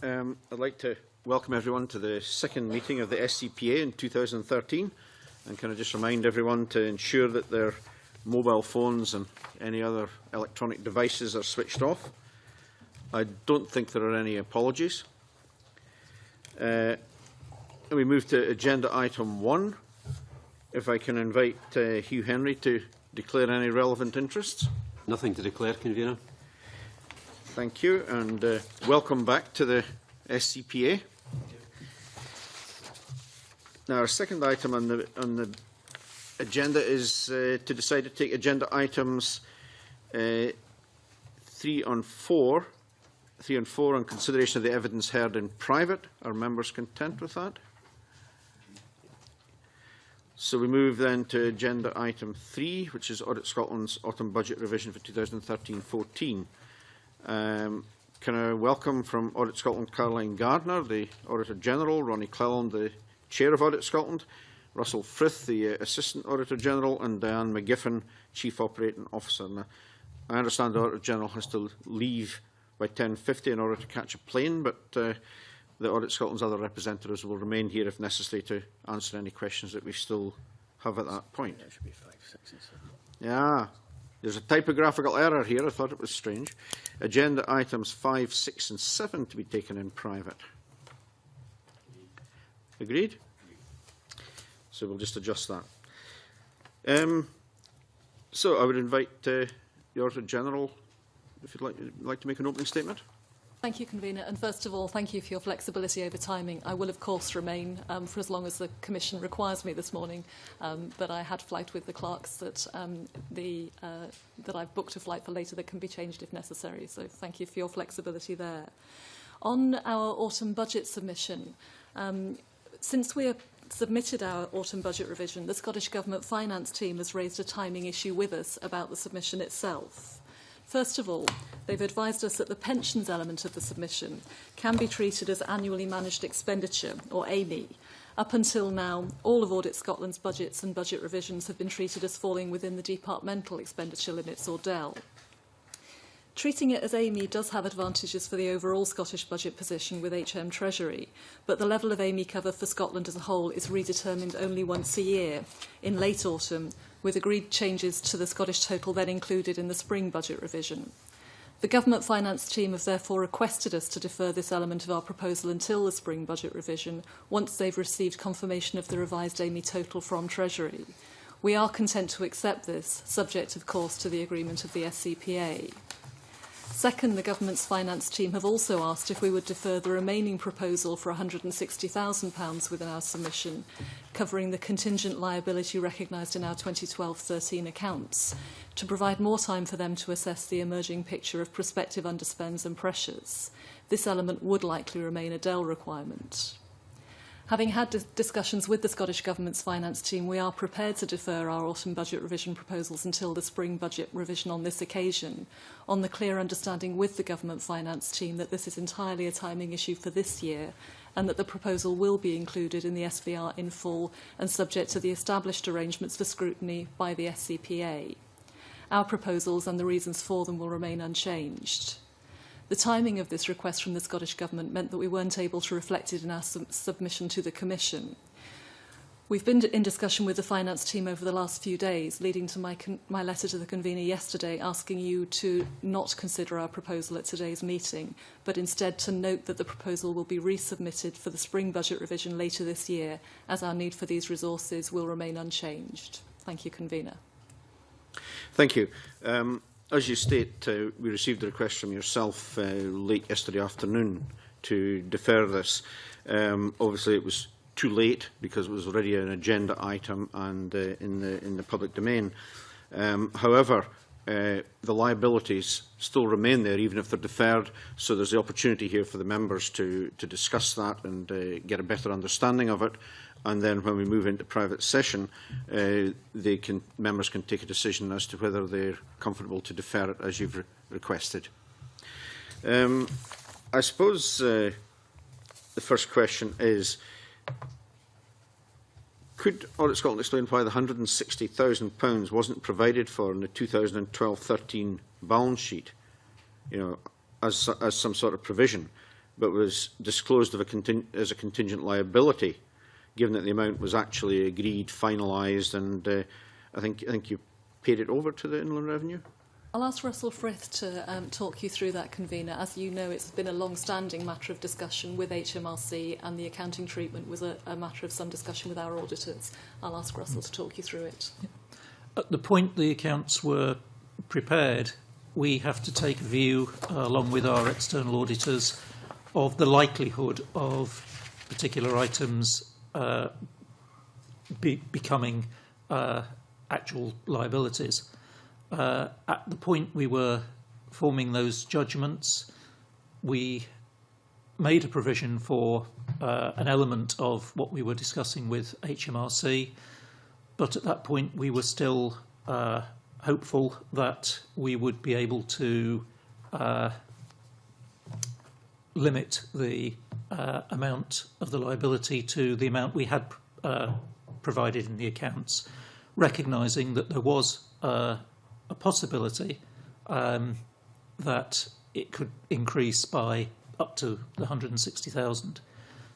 I'd like to welcome everyone to the second meeting of the SCPA in 2013, and can I just remind everyone to ensure that their mobile phones and any other electronic devices are switched off. I don't think there are any apologies. We move to agenda item 1. If I can invite Hugh Henry to declare any relevant interests. Nothing to declare, Convener. Thank you, and welcome back to the SCPA. Now, our second item on the agenda is to decide to take agenda items 3 and 4 on consideration of the evidence heard in private. Are members content with that? So we move then to agenda item 3, which is Audit Scotland's autumn budget revision for 2013-14. Can I welcome from Audit Scotland Caroline Gardner, the Auditor General, Ronnie Cleland, the Chair of Audit Scotland, Russell Frith, the Assistant Auditor General, and Diane McGiffin, Chief Operating Officer. Now, I understand the Auditor General has to leave by 10:50 in order to catch a plane, but the Audit Scotland's other representatives will remain here if necessary to answer any questions that we still have at that point. That should be 5, 6 and 7. Yeah. There's a typographical error here. I thought it was strange. Agenda items 5, 6 and 7 to be taken in private. Agreed? So we'll just adjust that. So I would invite the Auditor General, if you'd like to make an opening statement. Thank you, Convener. And first of all, thank you for your flexibility over timing. I will, of course, remain for as long as the Commission requires me this morning, but I had flagged with the clerks that that I've booked a flight for later that can be changed if necessary. So thank you for your flexibility there. On our autumn budget submission, since we have submitted our autumn budget revision, the Scottish Government Finance team has raised a timing issue with us about the submission itself. First of all, they've advised us that the pensions element of the submission can be treated as annually managed expenditure, or AME. Up until now, all of Audit Scotland's budgets and budget revisions have been treated as falling within the departmental expenditure limits, or DEL. Treating it as AME does have advantages for the overall Scottish budget position with HM Treasury, but the level of AME cover for Scotland as a whole is redetermined only once a year, in late autumn, with agreed changes to the Scottish total then included in the spring budget revision. The Government Finance team have therefore requested us to defer this element of our proposal until the spring budget revision, once they've received confirmation of the revised AME total from Treasury. We are content to accept this, subject of course to the agreement of the SCPA. Second, the Government's finance team have also asked if we would defer the remaining proposal for £160,000 within our submission, covering the contingent liability recognised in our 2012-13 accounts, to provide more time for them to assess the emerging picture of prospective underspends and pressures. This element would likely remain a DEL requirement. Having had discussions with the Scottish Government's finance team, we are prepared to defer our autumn budget revision proposals until the spring budget revision on this occasion, on the clear understanding with the Government finance team that this is entirely a timing issue for this year, and that the proposal will be included in the SVR in full and subject to the established arrangements for scrutiny by the SCPA. Our proposals and the reasons for them will remain unchanged. The timing of this request from the Scottish Government meant that we weren't able to reflect it in our submission to the Commission. We've been in discussion with the finance team over the last few days, leading to my letter to the convener yesterday asking you to not consider our proposal at today's meeting, but instead to note that the proposal will be resubmitted for the spring budget revision later this year, as our need for these resources will remain unchanged. Thank you, Convener. Thank you. As you state, we received a request from yourself late yesterday afternoon to defer this. Obviously, it was too late because it was already an agenda item and in the public domain. However, the liabilities still remain there, even if they're deferred. So there's the opportunity here for the members to discuss that and get a better understanding of it. And then when we move into private session, members can take a decision as to whether they're comfortable to defer it as you've requested. I suppose the first question is, could Audit Scotland explain why the £160,000 wasn't provided for in the 2012-13 balance sheet, as some sort of provision? but was disclosed as a contingent liability, given that the amount was actually agreed, finalised, and I think you paid it over to the Inland Revenue? I'll ask Russell Frith to talk you through that, Convener. As you know, it's been a long-standing matter of discussion with HMRC, and the accounting treatment was a matter of some discussion with our auditors. I'll ask Russell to talk you through it. At the point the accounts were prepared, we have to take a view, along with our external auditors, of the likelihood of particular items becoming actual liabilities. At the point we were forming those judgments, we made a provision for an element of what we were discussing with HMRC, but at that point we were still hopeful that we would be able to limit the amount of the liability to the amount we had provided in the accounts, recognising that there was a possibility that it could increase by up to the 160,000.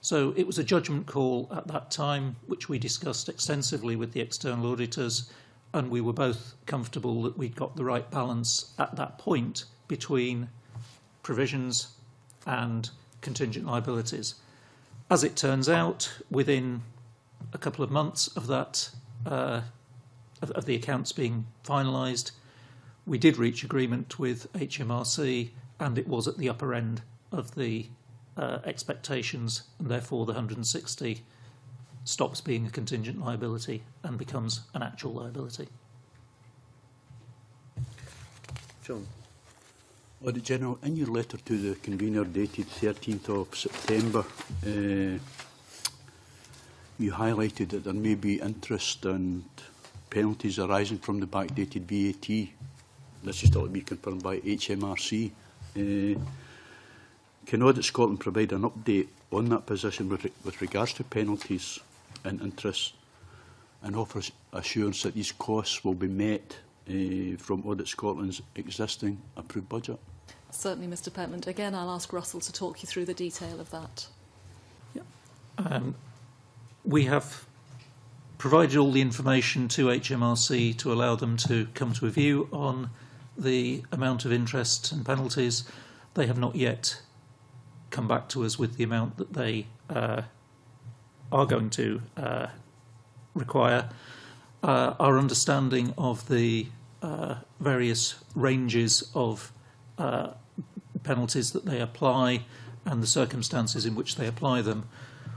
So it was a judgment call at that time, which we discussed extensively with the external auditors, and we were both comfortable that we'd got the right balance at that point between provisions and contingent liabilities. As it turns out, within a couple of months of that, of the accounts being finalised, we did reach agreement with HMRC, and it was at the upper end of the expectations, and therefore the 160 stops being a contingent liability and becomes an actual liability. John. Audit General, in your letter to the convener dated 13th of September, you highlighted that there may be interest and penalties arising from the backdated VAT. This is thought to be confirmed by HMRC. Can Audit Scotland provide an update on that position with regards to penalties and interest, and offer assurance that these costs will be met from Audit Scotland's existing approved budget? Certainly, Mr Pentland. Again, I'll ask Russell to talk you through the detail of that. We have provided all the information to HMRC to allow them to come to a view on the amount of interest and penalties. They have not yet come back to us with the amount that they are going to require. Our understanding of the various ranges of penalties that they apply and the circumstances in which they apply them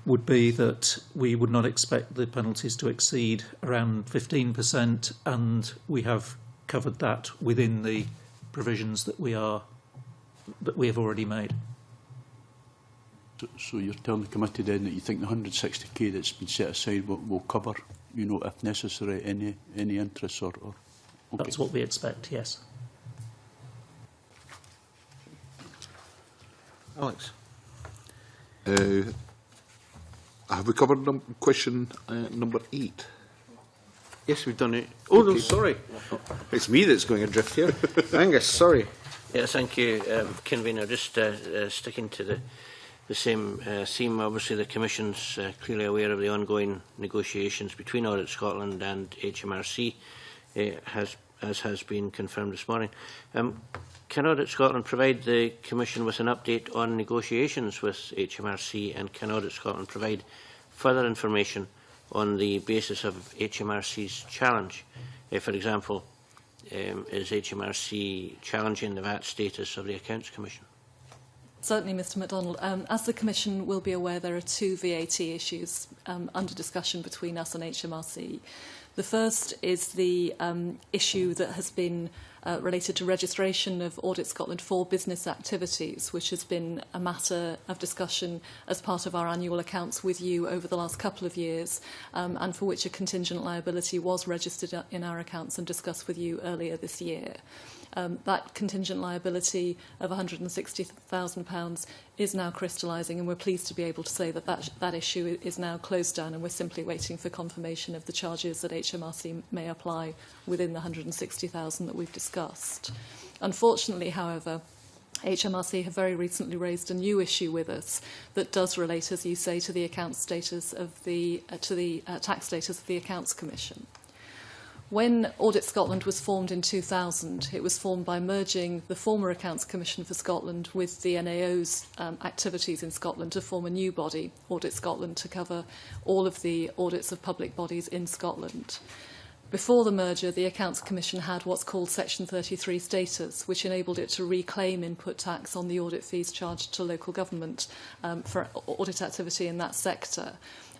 would be that we would not expect the penalties to exceed around 15%, and we have covered that within the provisions that we have already made. So you're telling the committee then that you think the 160k that's been set aside will cover, you know, if necessary, any interest or okay. That's what we expect, yes. Alex. Have we covered question number 8? Yes, we've done it. Oh, okay. No, sorry. It's me that's going adrift here. Angus, sorry. Yes, thank you, Convener. Just sticking to the same theme. Obviously, the Commission's clearly aware of the ongoing negotiations between Audit Scotland and HMRC, as has been confirmed this morning. Can Audit Scotland provide the Commission with an update on negotiations with HMRC, and can Audit Scotland provide further information on the basis of HMRC's challenge? For example, is HMRC challenging the VAT status of the Accounts Commission? Certainly, Mr MacDonald. As the Commission will be aware, there are 2 VAT issues under discussion between us and HMRC. The first is the issue that has been related to registration of Audit Scotland for business activities, which has been a matter of discussion as part of our annual accounts with you over the last couple of years, and for which a contingent liability was registered in our accounts and discussed with you earlier this year. That contingent liability of £160,000 is now crystallising, and we're pleased to be able to say that that issue is now closed down, and we're simply waiting for confirmation of the charges that HMRC may apply within the £160,000 that we've discussed. Unfortunately, however, HMRC have very recently raised a new issue with us that does relate, as you say, to the account status of the tax status of the Accounts Commission. When Audit Scotland was formed in 2000, it was formed by merging the former Accounts Commission for Scotland with the NAO's activities in Scotland to form a new body, Audit Scotland, to cover all of the audits of public bodies in Scotland. Before the merger, the Accounts Commission had what's called Section 33 status, which enabled it to reclaim input tax on the audit fees charged to local government for audit activity in that sector.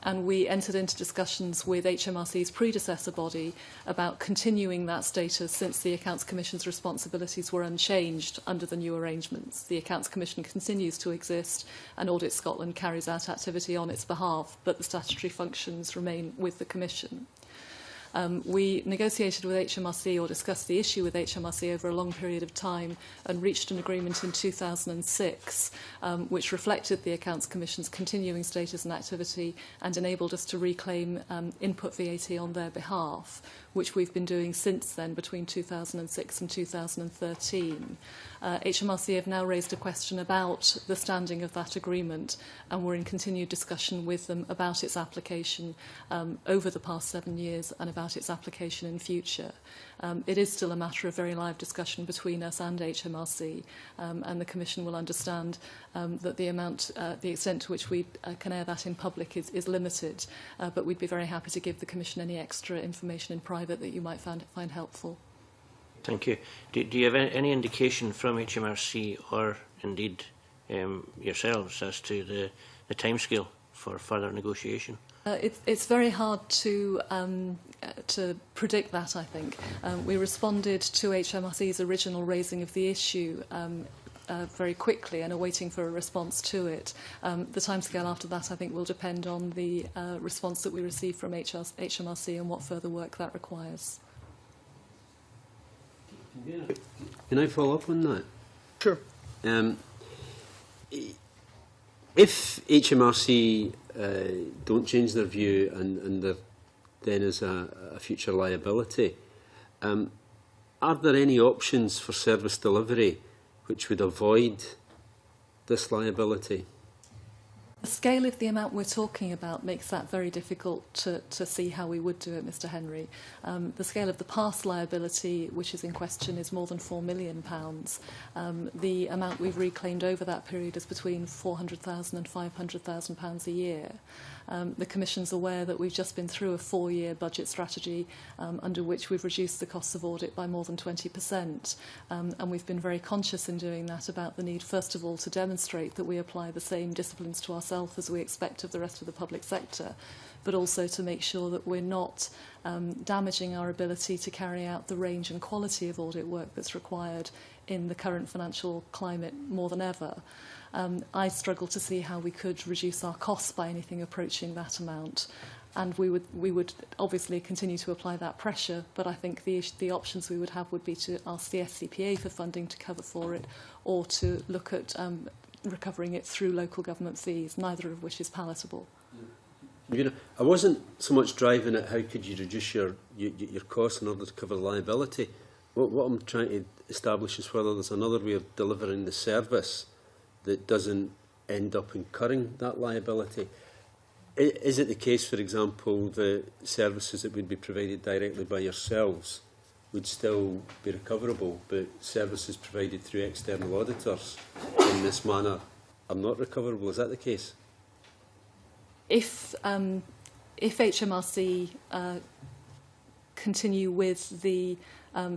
And we entered into discussions with HMRC's predecessor body about continuing that status since the Accounts Commission's responsibilities were unchanged under the new arrangements. The Accounts Commission continues to exist and Audit Scotland carries out activity on its behalf, but the statutory functions remain with the Commission. We negotiated with HMRC or discussed the issue with HMRC over a long period of time and reached an agreement in 2006 which reflected the Accounts Commission's continuing status and activity and enabled us to reclaim input VAT on their behalf, which we've been doing since then between 2006 and 2013. HMRC have now raised a question about the standing of that agreement, and we're in continued discussion with them about its application over the past 7 years and about its application in future. It is still a matter of very live discussion between us and HMRC, and the Commission will understand that the extent to which we can air that in public is limited, but we'd be very happy to give the Commission any extra information in private that you might find helpful. Thank you. Do you have any indication from HMRC or indeed yourselves as to the timescale for further negotiation? It's very hard to predict that, I think. We responded to HMRC's original raising of the issue very quickly and are waiting for a response to it. The timescale after that, I think, will depend on the response that we receive from HMRC and what further work that requires. Can I follow up on that? Sure. If HMRC don't change their view and there then is a future liability, are there any options for service delivery which would avoid this liability? The scale of the amount we're talking about makes that very difficult to see how we would do it, Mr Henry. The scale of the past liability, which is in question, is more than £4 million. The amount we've reclaimed over that period is between £400,000 and £500,000 a year. The Commission's aware that we've just been through a 4-year budget strategy under which we've reduced the costs of audit by more than 20%. And we've been very conscious in doing that about the need, first of all, to demonstrate that we apply the same disciplines to ourselves as we expect of the rest of the public sector, but also to make sure that we're not damaging our ability to carry out the range and quality of audit work that's required in the current financial climate more than ever. I struggle to see how we could reduce our costs by anything approaching that amount. And we would obviously continue to apply that pressure, but I think the options we would have would be to ask the SCPA for funding to cover for it, or to look at recovering it through local government fees, neither of which is palatable. You know, I wasn't so much driving at how could you reduce your costs in order to cover liability. What I'm trying to establish is whether there's another way of delivering the service that doesn't end up incurring that liability. Is it the case, for example, the services that would be provided directly by yourselves would still be recoverable, but services provided through external auditors in this manner are not recoverable? Is that the case? If HMRC continue with the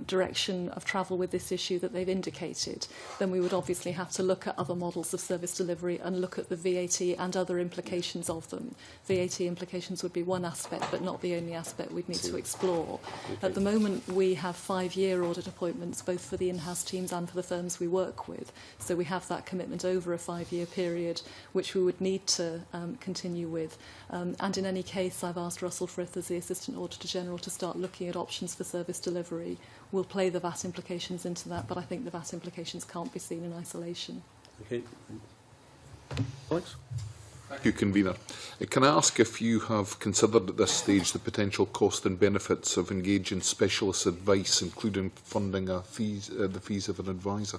direction of travel with this issue that they've indicated, then we would obviously have to look at other models of service delivery and look at the VAT and other implications of them. VAT implications would be one aspect, but not the only aspect we'd need to explore. At the moment, we have 5-year audit appointments, both for the in-house teams and for the firms we work with. So we have that commitment over a 5-year period, which we would need to continue with. And in any case, I've asked Russell Frith, as the Assistant Auditor General, to start looking at options for service delivery. We'll play the VAT implications into that, but I think the VAT implications can't be seen in isolation. Okay. Alex? Thank you, Convener. Can I ask if you have considered at this stage the potential cost and benefits of engaging specialist advice, including funding the fees of an advisor?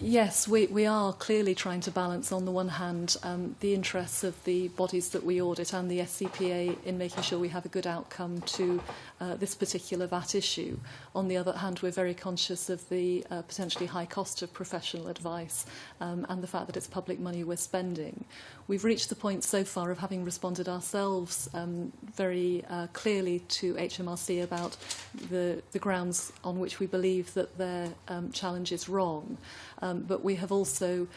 Yes, we are clearly trying to balance, on the one hand, the interests of the bodies that we audit and the SCPA in making sure we have a good outcome to this particular VAT issue. On the other hand, we're very conscious of the potentially high cost of professional advice and the fact that it's public money we're spending. We've reached the point so far of having responded ourselves very clearly to HMRC about the grounds on which we believe that their challenge is wrong. But we have also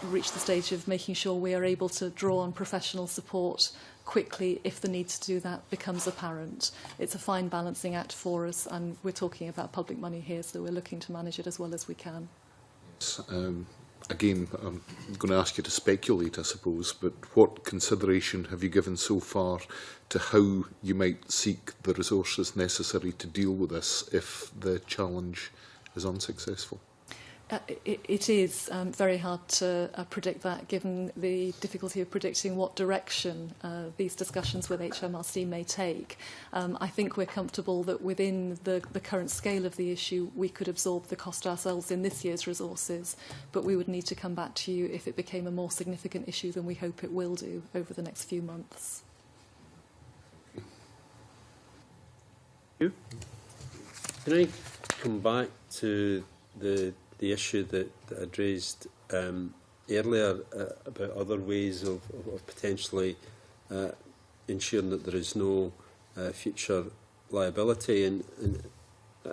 reached the stage of making sure we are able to draw on professional support quickly if the need to do that becomes apparent. It's a fine balancing act for us, and we're talking about public money here, so we're looking to manage it as well as we can. Yes, again, I'm going to ask you to speculate, I suppose, but what consideration have you given so far to how you might seek the resources necessary to deal with this if the challenge is unsuccessful? It is very hard to predict that, given the difficulty of predicting what direction these discussions with HMRC may take. I think we're comfortable that within the current scale of the issue, we could absorb the cost ourselves in this year's resources, but we would need to come back to you if it became a more significant issue than we hope it will do over the next few months. You? Can I come back to the issue that I'd raised earlier about other ways of potentially ensuring that there is no future liability, and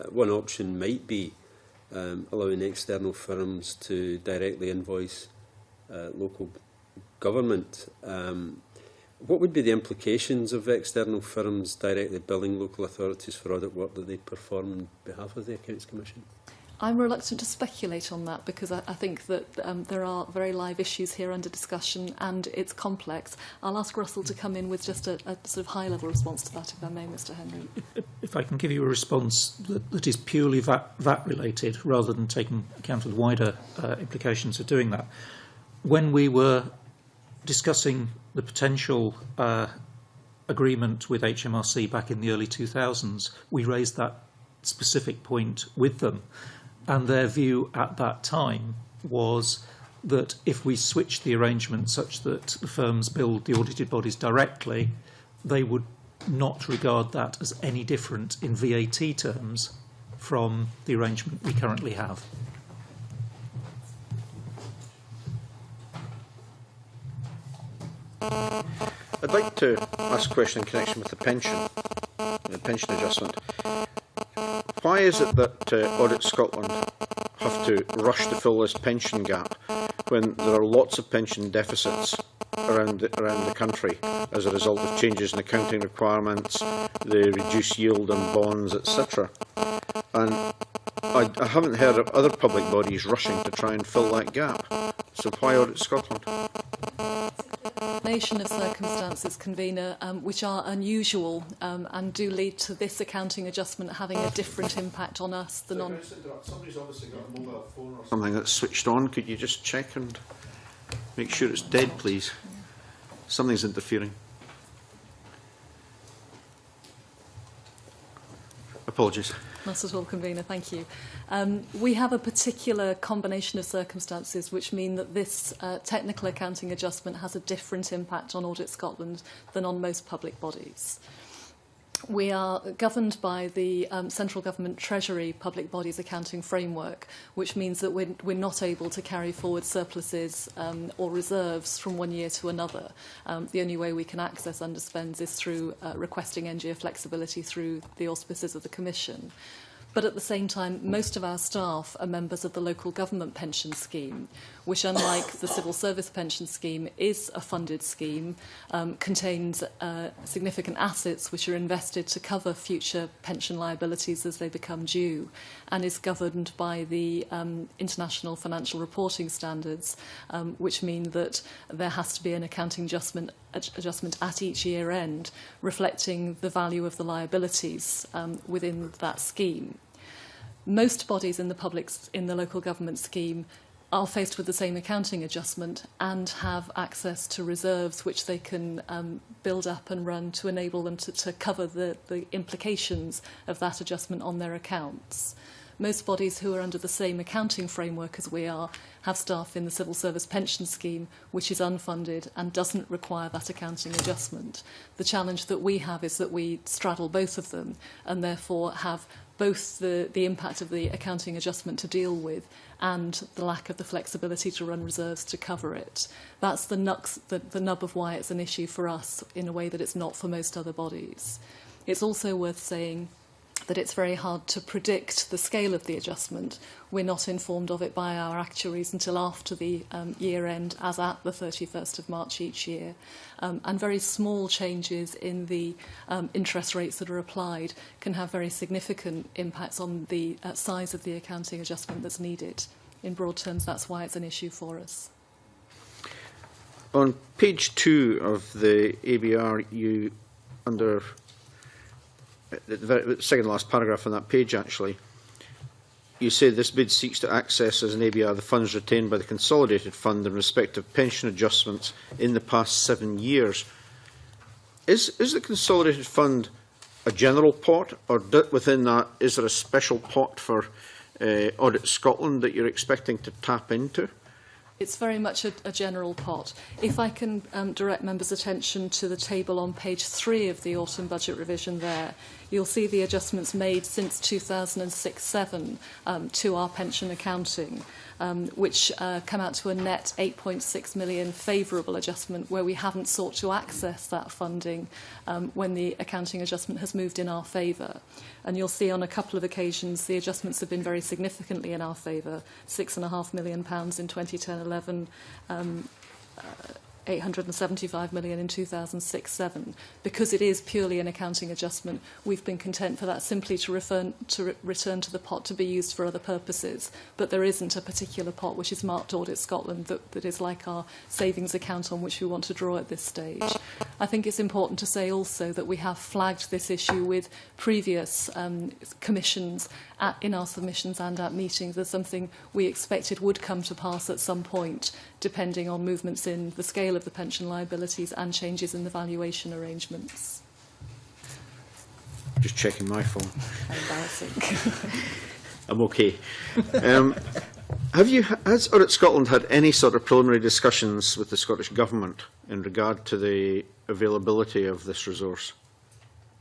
one option might be allowing external firms to directly invoice local government. What would be the implications of external firms directly billing local authorities for audit work that they perform on behalf of the Accounts Commission? I'm reluctant to speculate on that because I think that there are very live issues here under discussion and it's complex. I'll ask Russell to come in with just a sort of high-level response to that, if I may, Mr Henry. If I can give you a response that is purely VAT-related, rather than taking account of the wider implications of doing that. When we were discussing the potential agreement with HMRC back in the early 2000s, we raised that specific point with them. And their view at that time was that if we switched the arrangement such that the firms billed the audited bodies directly, they would not regard that as any different in VAT terms from the arrangement we currently have. I'd like to ask a question in connection with the pension adjustment. Why is it that Audit Scotland have to rush to fill this pension gap when there are lots of pension deficits around the country as a result of changes in accounting requirements, the reduced yield on bonds, etc.? And I haven't heard of other public bodies rushing to try and fill that gap. So why Audit Scotland? Combination of circumstances, convener, which are unusual and do lead to this accounting adjustment having a different impact on us than on. Somebody's obviously got a mobile phone or something that's switched on. Could you just check and make sure it's dead, please? Something's interfering. Apologies. Not at all, convener, thank you. We have a particular combination of circumstances which mean that this technical accounting adjustment has a different impact on Audit Scotland than on most public bodies. We are governed by the Central Government Treasury Public Bodies Accounting Framework, which means that we're not able to carry forward surpluses or reserves from one year to another. The only way we can access underspends is through requesting NGO flexibility through the auspices of the Commission. But at the same time, most of our staff are members of the local government pension scheme, which, unlike the civil service pension scheme, is a funded scheme, contains significant assets which are invested to cover future pension liabilities as they become due, and is governed by the international financial reporting standards, which mean that there has to be an accounting adjustment at each year end, reflecting the value of the liabilities within that scheme. Most bodies in the local government scheme are faced with the same accounting adjustment and have access to reserves which they can build up and run to enable them to cover the implications of that adjustment on their accounts. most bodies who are under the same accounting framework as we are have staff in the Civil Service Pension Scheme, which is unfunded and doesn't require that accounting adjustment. The challenge that we have is that we straddle both of them and therefore have both the impact of the accounting adjustment to deal with and the lack of the flexibility to run reserves to cover it. That's the nub of why it's an issue for us in a way that it's not for most other bodies. It's also worth saying that it's very hard to predict the scale of the adjustment. We're not informed of it by our actuaries until after the year end, as at the 31st of March each year. And very small changes in the interest rates that are applied can have very significant impacts on the size of the accounting adjustment that's needed. In broad terms, that's why it's an issue for us. On page 2 of the ABR, you, under the second last paragraph on that page, actually, you say this bid seeks to access as an ABR the funds retained by the Consolidated Fund in respect of pension adjustments in the past 7 years. Is the Consolidated Fund a general pot, or within that is there a special pot for Audit Scotland that you're expecting to tap into? It's very much a general pot. If I can direct members' attention to the table on page 3 of the autumn budget revision there, you'll see the adjustments made since 2006-07 to our pension accounting, which come out to a net 8.6 million favourable adjustment where we haven't sought to access that funding when the accounting adjustment has moved in our favour. And you'll see on a couple of occasions the adjustments have been very significantly in our favour, £6.5 million in 2010-11, 875 million in 2006-07. Because it is purely an accounting adjustment, we've been content for that simply to return to the pot to be used for other purposes. But there isn't a particular pot which is marked Audit Scotland that is like our savings account on which we want to draw at this stage. I think it's important to say also that we have flagged this issue with previous commissions in our submissions and at meetings as something we expected would come to pass at some point, depending on movements in the scale of the pension liabilities and changes in the valuation arrangements. Just checking my phone. Embarrassing. I'm okay. Has Audit Scotland had any sort of preliminary discussions with the Scottish Government in regard to the availability of this resource?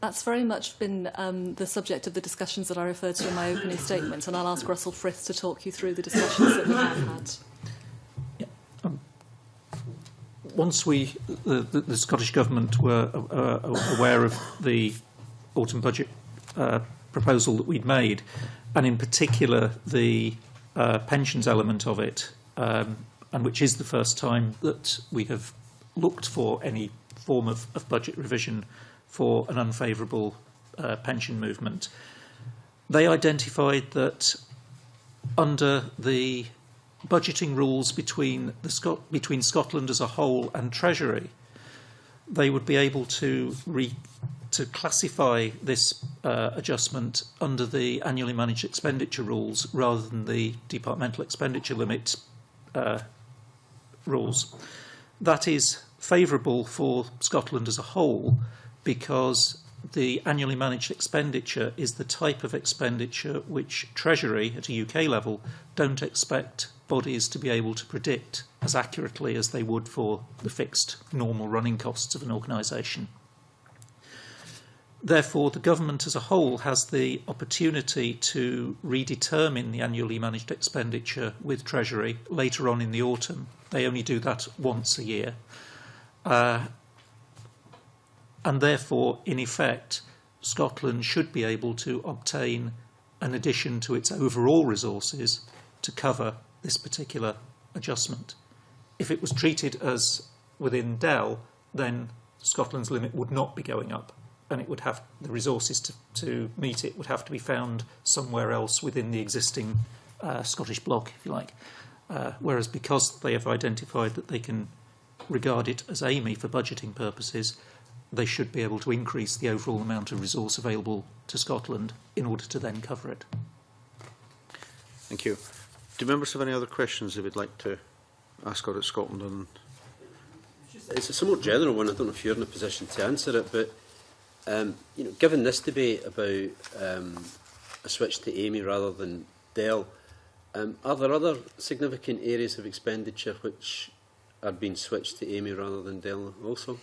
That's very much been the subject of the discussions that I referred to in my opening statement, and I'll ask Russell Frith to talk you through the discussions that we have had. Yeah. Once the Scottish Government were aware of the autumn budget proposal that we'd made, and in particular the pensions element of it, and which is the first time that we have looked for any form of budget revision for an unfavourable pension movement. They identified that under the budgeting rules between Scotland as a whole and Treasury, they would be able to classify this adjustment under the annually managed expenditure rules rather than the departmental expenditure limit rules. That is favourable for Scotland as a whole because the annually managed expenditure is the type of expenditure which Treasury at a UK level don't expect bodies to be able to predict as accurately as they would for the fixed normal running costs of an organisation. Therefore, the government as a whole has the opportunity to redetermine the annually managed expenditure with Treasury later on in the autumn. They only do that once a year. And therefore, in effect, Scotland should be able to obtain an addition to its overall resources to cover this particular adjustment. If it was treated as within DEL, then Scotland's limit would not be going up, and it would have the resources to meet it would have to be found somewhere else within the existing Scottish bloc, if you like. Whereas because they have identified that they can regard it as AMI for budgeting purposes, they should be able to increase the overall amount of resource available to Scotland in order to then cover it. Thank you. Do members have any other questions they would like to ask Audit Scotland on? It's a somewhat general one. I don't know if you're in a position to answer it, but given this debate about a switch to Amy rather than Dell. Are there other significant areas of expenditure which are being switched to Amy rather than Dell also?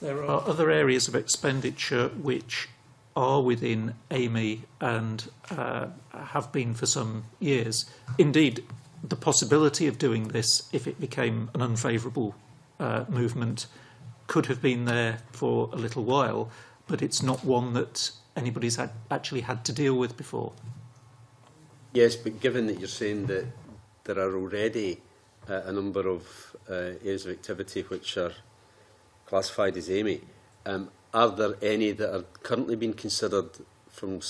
There are other areas of expenditure which are within Amy and have been for some years. Indeed, the possibility of doing this, if it became an unfavourable movement, could have been there for a little while, but it's not one that anybody's actually had to deal with before. Yes, but given that you're saying that there are already a number of areas of activity which are classified as Amy, are there any that are currently being considered for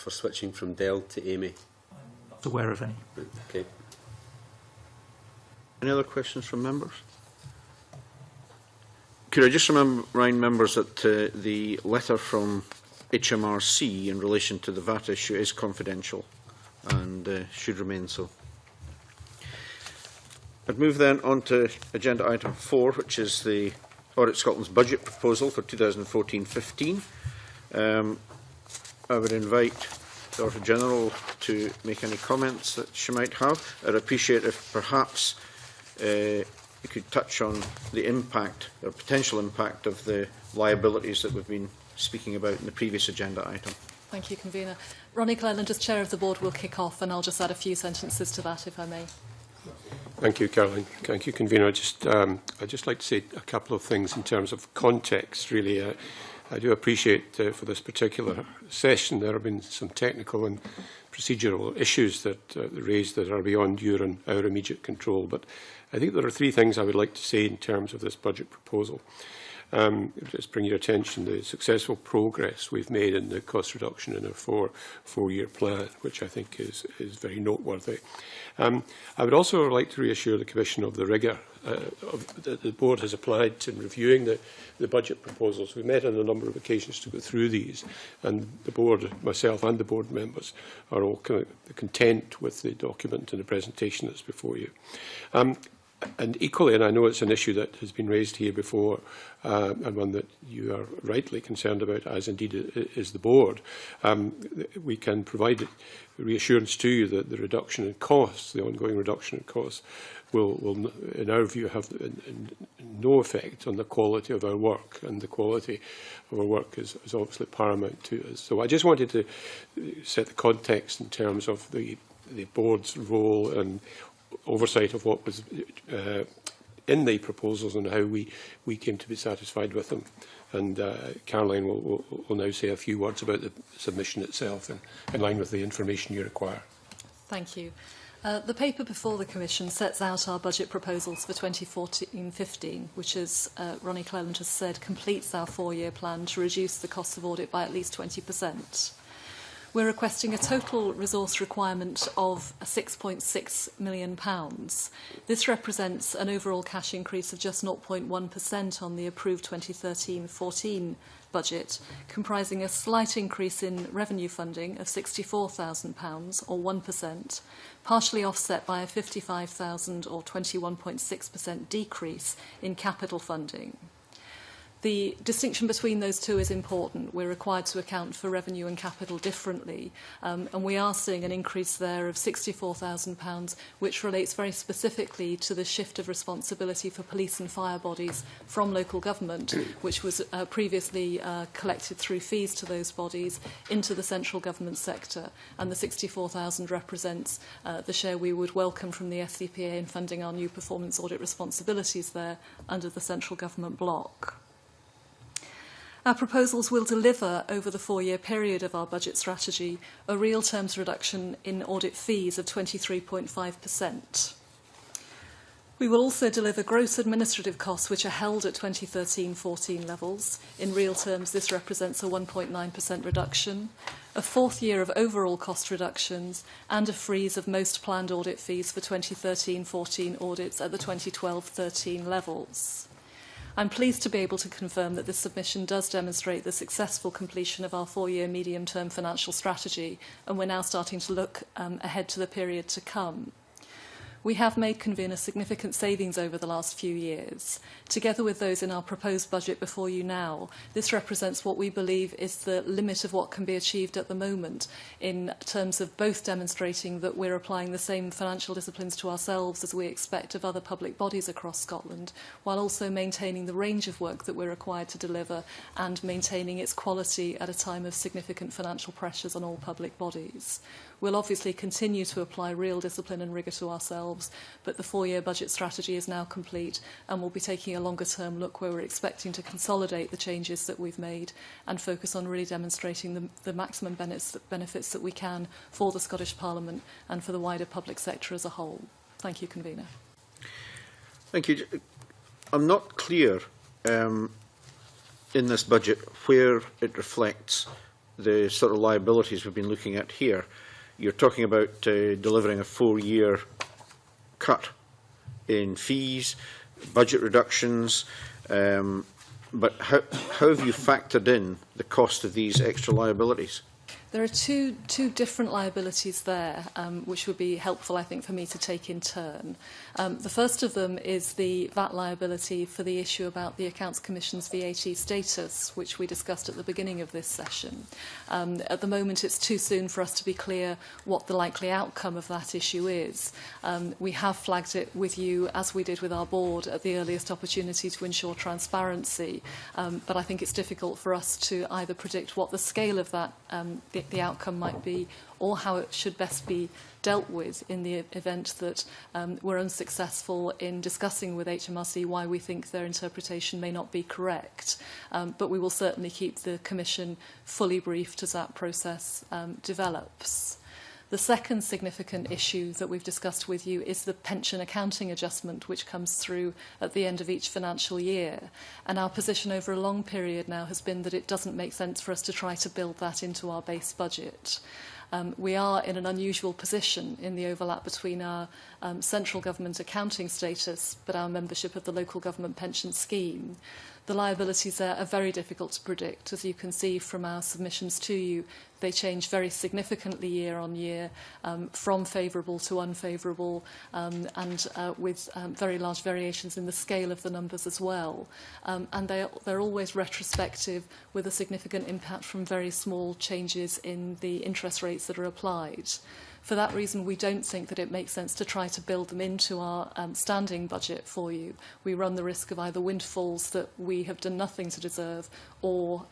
switching from Dell to Amy? I'm not aware of any. Okay. Any other questions from members? Could I just remind members that the letter from HMRC in relation to the VAT issue is confidential and should remain so. I'd move then on to agenda item 4, which is the Audit Scotland's budget proposal for 2014-15. I would invite the Auditor General to make any comments that she might have. I'd appreciate if perhaps you could touch on the impact or potential impact of the liabilities that we've been speaking about in the previous agenda item. Thank you, Convener. Ronnie Cleland, as Chair of the Board, will kick off, and I'll just add a few sentences to that, if I may. Thank you, Caroline. Thank you, Convener. I'd just like to say a couple of things in terms of context, really. I do appreciate for this particular session there have been some technical and procedural issues that raised that are beyond your and our immediate control. But I think there are 3 things I would like to say in terms of this budget proposal. Just bring your attention to the successful progress we've made in the cost reduction in our four-year plan, which I think is very noteworthy. I would also like to reassure the Commission of the rigour that the Board has applied to reviewing the budget proposals. We've met on a number of occasions to go through these, and the Board, myself and the Board members, are all content with the document and the presentation that's before you. And equally, and I know it's an issue that has been raised here before, and one that you are rightly concerned about, as indeed is the Board, we can provide reassurance to you that the reduction in costs, the ongoing reduction in costs, will in our view, have no effect on the quality of our work, and the quality of our work is obviously paramount to us. So I just wanted to set the context in terms of the Board's role and oversight of what was in the proposals and how we came to be satisfied with them. And Caroline will now say a few words about the submission itself in line with the information you require. Thank you. The paper before the Commission sets out our budget proposals for 2014-15, which, as Ronnie Cleland has said, completes our 4-year plan to reduce the cost of audit by at least 20%. We're requesting a total resource requirement of £6.6 million. This represents an overall cash increase of just 0.1% on the approved 2013-14 budget, comprising a slight increase in revenue funding of £64,000 or 1%, partially offset by a £55,000 or 21.6% decrease in capital funding. The distinction between those two is important. We're required to account for revenue and capital differently, and we are seeing an increase there of £64,000, which relates very specifically to the shift of responsibility for police and fire bodies from local government, which was previously collected through fees to those bodies, into the central government sector. And the £64,000 represents the share we would welcome from the SCPA in funding our new performance audit responsibilities there under the central government block. Our proposals will deliver, over the 4-year period of our budget strategy, a real terms reduction in audit fees of 23.5%. We will also deliver gross administrative costs which are held at 2013-14 levels. In real terms, this represents a 1.9% reduction, a 4th year of overall cost reductions, and a freeze of most planned audit fees for 2013-14 audits at the 2012-13 levels. I'm pleased to be able to confirm that this submission does demonstrate the successful completion of our 4-year medium-term financial strategy, and we're now starting to look ahead to the period to come. We have made, Convener, significant savings over the last few years. Together with those in our proposed budget before you now, this represents what we believe is the limit of what can be achieved at the moment in terms of both demonstrating that we're applying the same financial disciplines to ourselves as we expect of other public bodies across Scotland, while also maintaining the range of work that we're required to deliver and maintaining its quality at a time of significant financial pressures on all public bodies. We'll obviously continue to apply real discipline and rigour to ourselves, but the 4-year budget strategy is now complete and we'll be taking a longer-term look where we're expecting to consolidate the changes that we've made and focus on really demonstrating the maximum benefits that we can for the Scottish Parliament and for the wider public sector as a whole. Thank you, Convener. Thank you. I'm not clear in this budget where it reflects the sort of liabilities we've been looking at here. You're talking about delivering a 4-year cut in fees, budget reductions, but how have you factored in the cost of these extra liabilities? There are two different liabilities there, which would be helpful, I think, for me to take in turn. The first of them is the VAT liability for the issue about the Accounts Commission's VAT status, which we discussed at the beginning of this session. At the moment, it's too soon for us to be clear what the likely outcome of that issue is. We have flagged it with you, as we did with our board, at the earliest opportunity to ensure transparency, but I think it's difficult for us to either predict what the scale of that the outcome might be, or how it should best be dealt with in the event that we're unsuccessful in discussing with HMRC why we think their interpretation may not be correct. But we will certainly keep the Commission fully briefed as that process develops. The second significant issue that we've discussed with you is the pension accounting adjustment, which comes through at the end of each financial year. And our position over a long period now has been that it doesn't make sense for us to try to build that into our base budget. We are in an unusual position in the overlap between our central government accounting status but our membership of the local government pension scheme. The liabilities there are very difficult to predict. As you can see from our submissions to you, they change very significantly year on year, from favourable to unfavourable, and with very large variations in the scale of the numbers as well. And they're always retrospective, with a significant impact from very small changes in the interest rates that are applied. For that reason, we don't think that it makes sense to try to build them into our standing budget for you. We run the risk of either windfalls that we have done nothing to deserve, or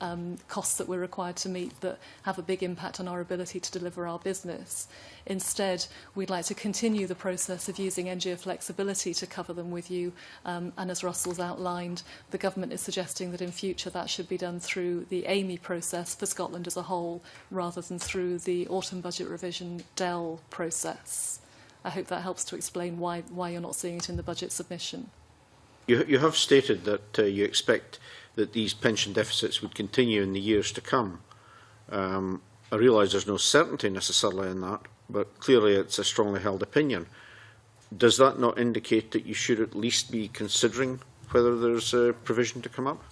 costs that we're required to meet that have a big impact on our ability to deliver our business. Instead, we'd like to continue the process of using NGO flexibility to cover them with you, and as Russell's outlined, the government is suggesting that in future that should be done through the AMI process for Scotland as a whole, rather than through the autumn budget revision DEL process. I hope that helps to explain why you're not seeing it in the budget submission. You have stated that you expect that these pension deficits would continue in the years to come. I realise there's no certainty necessarily in that, but clearly it's a strongly held opinion. Does that not indicate that you should at least be considering whether there's a provision to come up?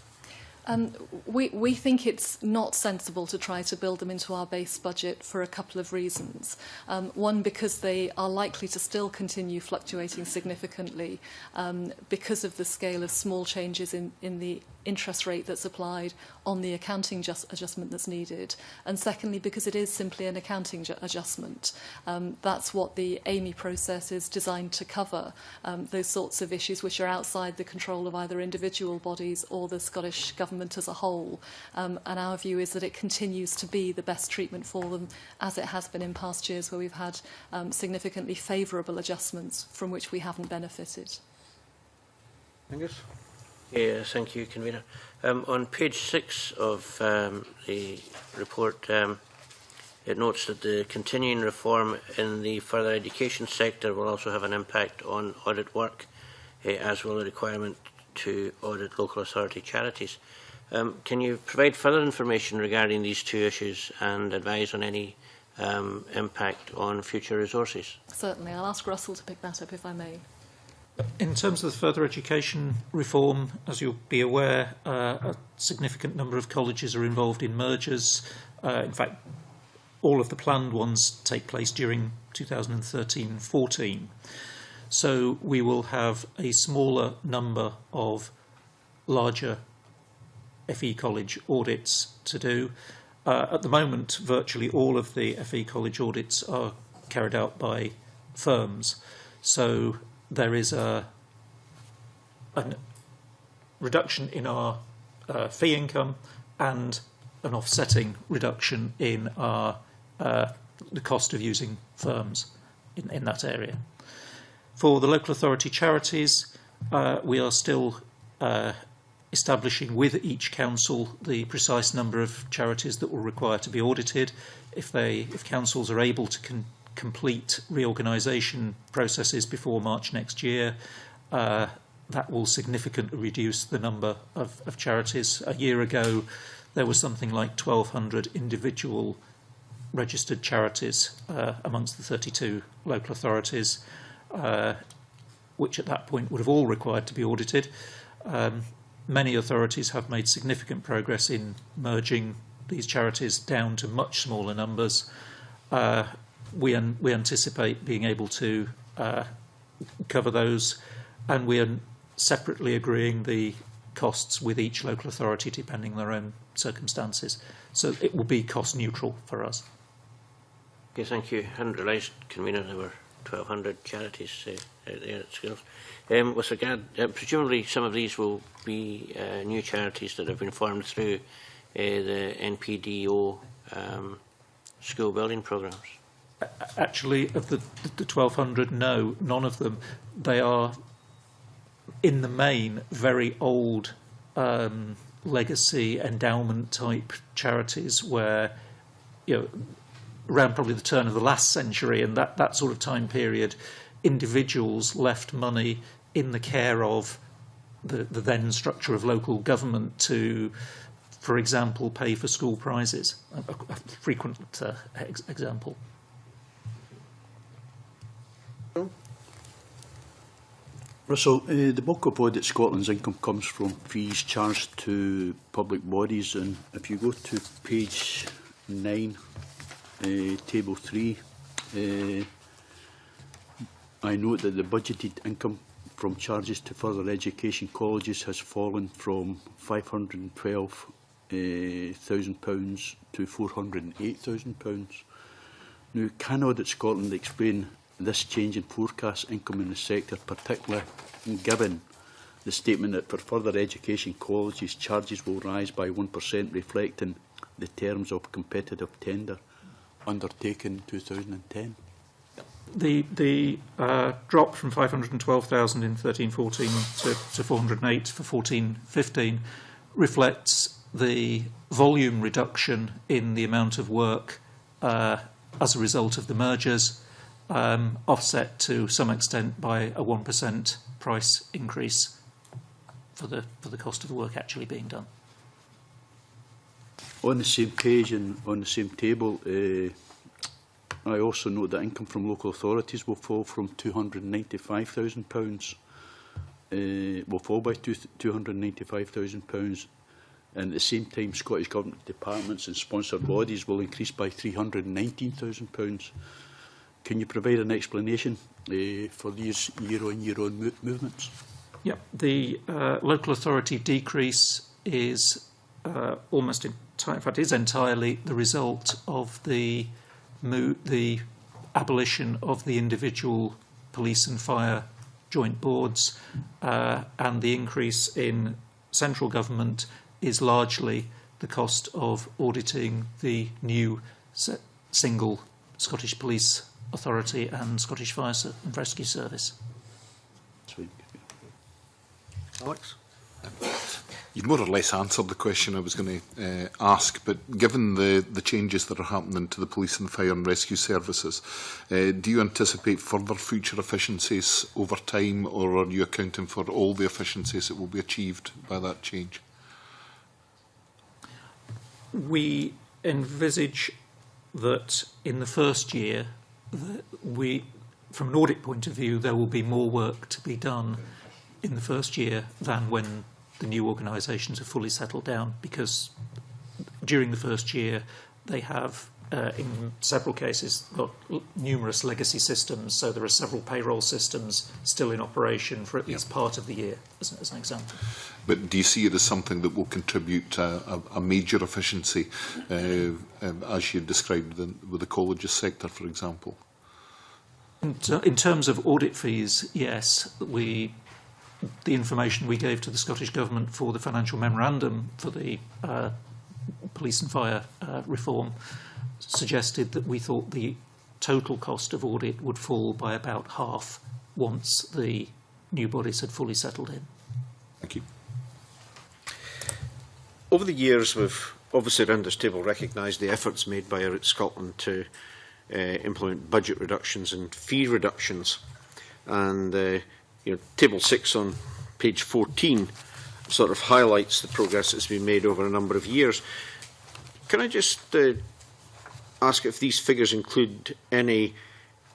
We think it's not sensible to try to build them into our base budget for a couple of reasons. One, because they are likely to still continue fluctuating significantly because of the scale of small changes in the interest rate that's applied on the accounting adjustment that's needed. And secondly, because it is simply an accounting adjustment. That's what the AMI process is designed to cover, those sorts of issues which are outside the control of either individual bodies or the Scottish Government as a whole. And our view is that it continues to be the best treatment for them, as it has been in past years where we've had significantly favourable adjustments from which we haven't benefited. Angus? Yeah, thank you, Convener. On page 6 of the report, it notes that the continuing reform in the further education sector will also have an impact on audit work, as will the requirement to audit local authority charities. Can you provide further information regarding these two issues and advise on any impact on future resources? Certainly. I'll ask Russell to pick that up if I may. In terms of the further education reform, as you'll be aware, a significant number of colleges are involved in mergers. In fact, all of the planned ones take place during 2013-14. So we will have a smaller number of larger FE College audits to do. At the moment, virtually all of the FE College audits are carried out by firms. So there is a reduction in our fee income and an offsetting reduction in our the cost of using firms in that area. For the local authority charities, we are still establishing with each council the precise number of charities that will require to be audited. If councils are able to complete reorganisation processes before March next year, that will significantly reduce the number of charities. A year ago, there was something like 1,200 individual registered charities amongst the 32 local authorities, which at that point would have all required to be audited. Many authorities have made significant progress in merging these charities down to much smaller numbers. We anticipate being able to cover those, and we are separately agreeing the costs with each local authority depending on their own circumstances. So it will be cost neutral for us. Okay, thank you. I hadn't realised, Convener, there were 1,200 charities out there at schools. With regard, presumably some of these will be new charities that have been formed through the NPDO school building programmes. Actually, of the 1,200, no, none of them. They are, in the main, very old legacy endowment type charities where, around probably the turn of the last century and that sort of time period, individuals left money in the care of the then structure of local government to, for example, pay for school prizes, a frequent example. Russell, the bulk of Audit Scotland's income comes from fees charged to public bodies, and if you go to page 9, table 3, I note that the budgeted income from charges to further education colleges has fallen from £512,000 to £408,000. Now, can Audit Scotland explain this change in forecast income in the sector, particularly given the statement that for further education colleges charges will rise by 1%, reflecting the terms of competitive tender undertaken in 2010? The drop from 512,000 in 13-14 to 408 for 14-15 reflects the volume reduction in the amount of work as a result of the mergers, offset to some extent by a 1% price increase for the cost of the work actually being done. On the same page and on the same table, I also note that income from local authorities will fall from £295,000, will fall by £295,000, and at the same time Scottish Government departments and sponsored bodies will increase by £319,000. Can you provide an explanation for these year-on movements? Yeah, the local authority decrease is almost entirely, in fact, is entirely the result of the abolition of the individual police and fire joint boards, and the increase in central government is largely the cost of auditing the new single Scottish Police Authority and Scottish Fire and Rescue Service. Sweet. Alex? You've more or less answered the question I was going to ask, but given the changes that are happening to the police and fire and rescue services, do you anticipate further future efficiencies over time, or are you accounting for all the efficiencies that will be achieved by that change? We envisage that in the first year, from an audit point of view, there will be more work to be done in the first year than when the new organisations are fully settled down, because during the first year they have in several cases, got numerous legacy systems, so there are several payroll systems still in operation for at least part of the year, as an example. But do you see it as something that will contribute to a major efficiency, as you described with the colleges sector, for example? In terms of audit fees, yes, the information we gave to the Scottish Government for the financial memorandum for the police and fire reform suggested that we thought the total cost of audit would fall by about half once the new bodies had fully settled in. Thank you. Over the years, we've obviously around this table recognised the efforts made by Audit Scotland to implement budget reductions and fee reductions. And Table 6 on page 14 sort of highlights the progress that's been made over a number of years. Can I just ask if these figures include any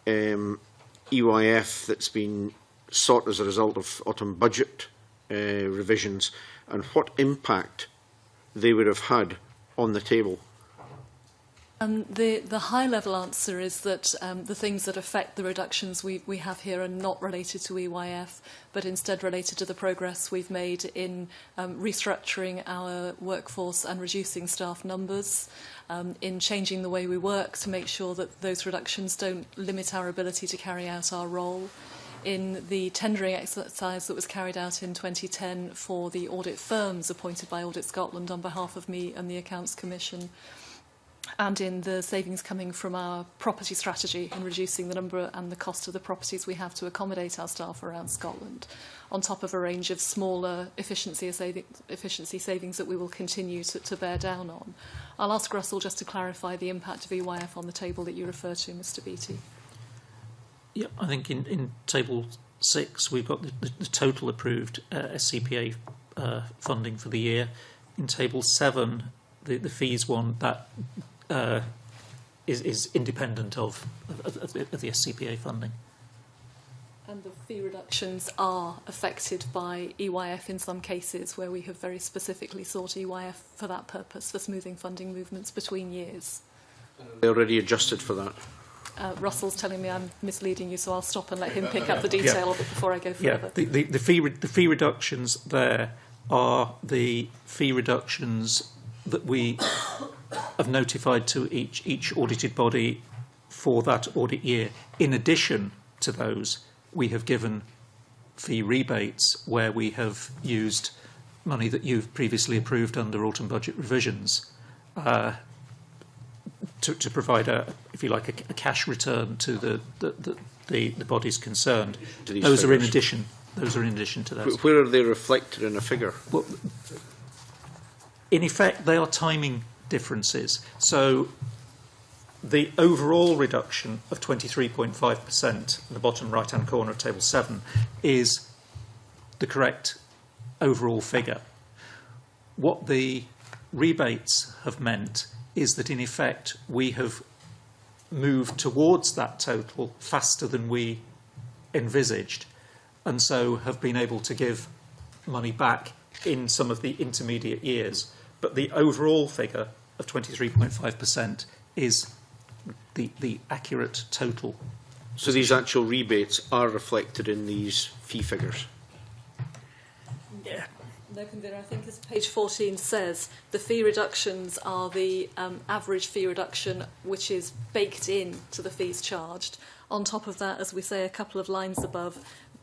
EYF that's been sought as a result of autumn budget revisions, and what impact they would have had on the table? The high-level answer is that the things that affect the reductions we have here are not related to EYF, but instead related to the progress we've made in restructuring our workforce and reducing staff numbers, in changing the way we work to make sure that those reductions don't limit our ability to carry out our role, in the tendering exercise that was carried out in 2010 for the audit firms appointed by Audit Scotland on behalf of me and the Accounts Commission, and in the savings coming from our property strategy in reducing the number and the cost of the properties we have to accommodate our staff around Scotland, on top of a range of smaller efficiency savings that we will continue to bear down on. I'll ask Russell just to clarify the impact of EYF on the table that you refer to, Mr Beattie. Yeah, I think in Table 6 we've got the total approved SCPA funding for the year. In Table 7, the fees one, that is independent of the SCPA funding. And the fee reductions are affected by EYF in some cases where we have very specifically sought EYF for that purpose, for smoothing funding movements between years. They already adjusted for that. Russell's telling me I'm misleading you, so I'll stop and let him pick up the detail of it before I go further. Yeah, the fee reductions there are the fee reductions that we have notified to each audited body for that audit year. In addition to those, we have given fee rebates where we have used money that you've previously approved under autumn budget revisions to provide if you like, a cash return to the bodies concerned. Those are in addition. Those are in addition to those. Where are they reflected in a figure? Well, in effect, they are timing differences. So the overall reduction of 23.5% in the bottom right-hand corner of Table 7 is the correct overall figure. What the rebates have meant is that, in effect, we have moved towards that total faster than we envisaged, and so have been able to give money back in some of the intermediate years. But the overall figure of 23.5% is the accurate total. So these actual rebates are reflected in these fee figures? Yeah. No, Convener, I think as page 14 says, the fee reductions are the average fee reduction which is baked in to the fees charged. On top of that, as we say a couple of lines above,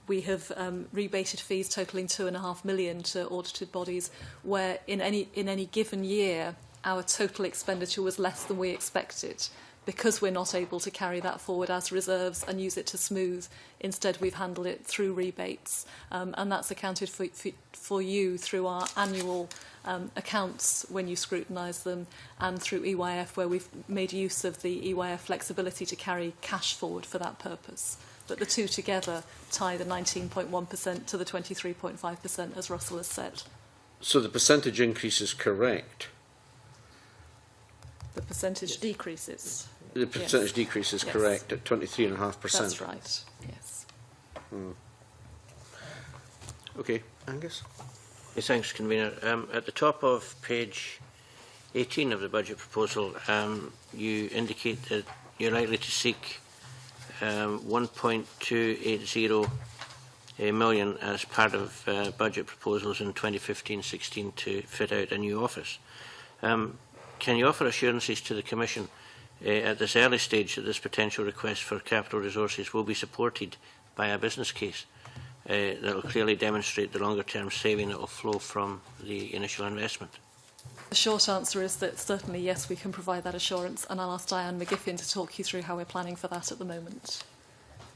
we have rebated fees totalling £2.5 million to audited bodies where in any given year our total expenditure was less than we expected. Because we're not able to carry that forward as reserves and use it to smooth, instead we've handled it through rebates. And that's accounted for you through our annual accounts when you scrutinise them, and through EYF where we've made use of the EYF flexibility to carry cash forward for that purpose. But the two together tie the 19.1% to the 23.5%, as Russell has said. So the percentage increase is correct? The percentage decreases. The percentage decrease is correct at 23.5%. That's right, yes. Okay, Angus? Yes, thanks, Convener. At the top of page 18 of the budget proposal, you indicate that you're likely to seek 1.280 million as part of budget proposals in 2015-16 to fit out a new office. Can you offer assurances to the Commission at this early stage that this potential request for capital resources will be supported by a business case that will clearly demonstrate the longer-term saving that will flow from the initial investment? The short answer is that certainly, yes, we can provide that assurance, and I'll ask Diane McGiffin to talk you through how we're planning for that at the moment.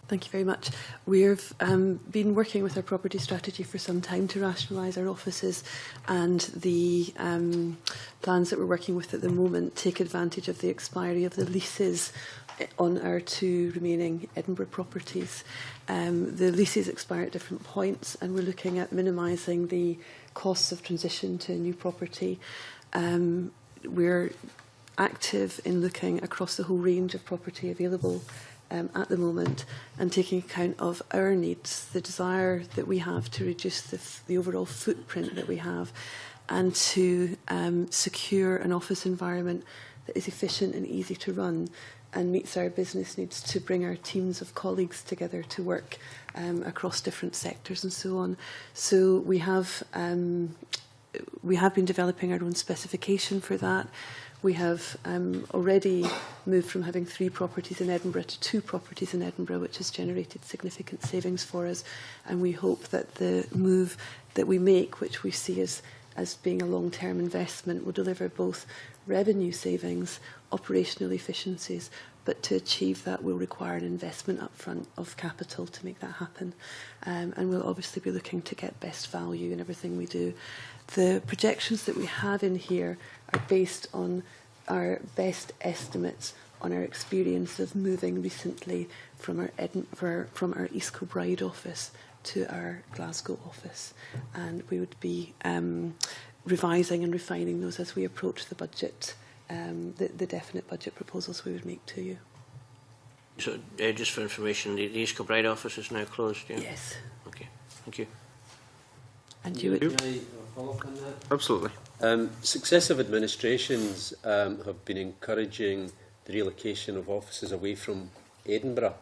Thank you very much. We've been working with our property strategy for some time to rationalise our offices, and the plans that we're working with at the moment take advantage of the expiry of the leases on our 2 remaining Edinburgh properties. The leases expire at different points, and we're looking at minimising the costs of transition to a new property. We're active in looking across the whole range of property available at the moment, and taking account of our needs, the desire that we have to reduce the overall footprint that we have, and to secure an office environment that is efficient and easy to run and meets our business needs, to bring our teams of colleagues together to work across different sectors and so on. So we have been developing our own specification for that. We have already moved from having 3 properties in Edinburgh to 2 properties in Edinburgh, which has generated significant savings for us. And we hope that the move that we make, which we see as being a long-term investment, will deliver both revenue savings, operational efficiencies, but to achieve that will require an investment upfront of capital to make that happen. And we'll obviously be looking to get best value in everything we do. The projections that we have in here are based on our best estimates on our experience of moving recently from our East Kilbride office to our Glasgow office, and we would be revising and refining those as we approach the budget, the definite budget proposals we would make to you. So, just for information, the East Kilbride office is now closed, yeah? Yes. Okay, thank you. And you would... Can I follow up on that? Absolutely. Successive administrations have been encouraging the relocation of offices away from Edinburgh.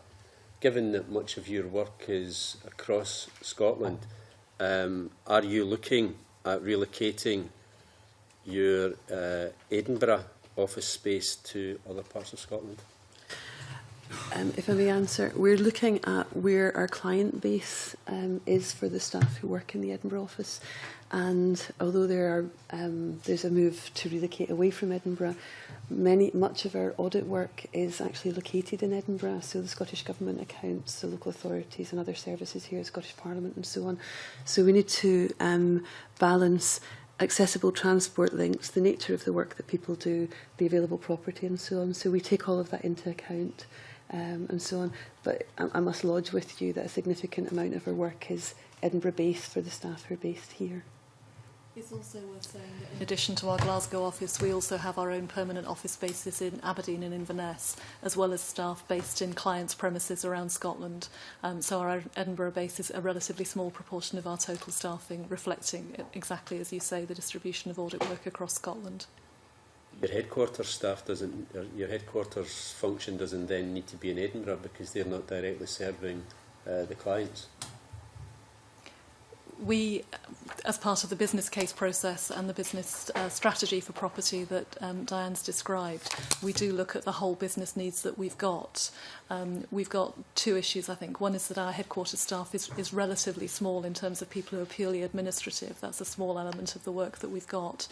Given that much of your work is across Scotland, are you looking at relocating your Edinburgh office space to other parts of Scotland? If I may answer, we're looking at where our client base is for the staff who work in the Edinburgh office, and although there's a move to relocate away from Edinburgh, much of our audit work is actually located in Edinburgh, so the Scottish Government accounts, the local authorities and other services here, Scottish Parliament and so on. So we need to balance accessible transport links, the nature of the work that people do, the available property and so on. So we take all of that into account and so on. But I must lodge with you that a significant amount of our work is Edinburgh-based for the staff who are based here. It's also worth saying that in addition to our Glasgow office, we also have our own permanent office bases in Aberdeen and Inverness, as well as staff based in clients' premises around Scotland. So our Edinburgh base is a relatively small proportion of our total staffing, reflecting exactly, as you say, the distribution of audit work across Scotland. Your headquarters staff doesn't, your headquarters function doesn't then need to be in Edinburgh because they're not directly serving the clients. We, as part of the business case process and the business strategy for property that Diane's described, we do look at the whole business needs that we've got. We've got 2 issues, I think. One is that our headquarters staff is relatively small in terms of people who are purely administrative. That's a small element of the work that we've got.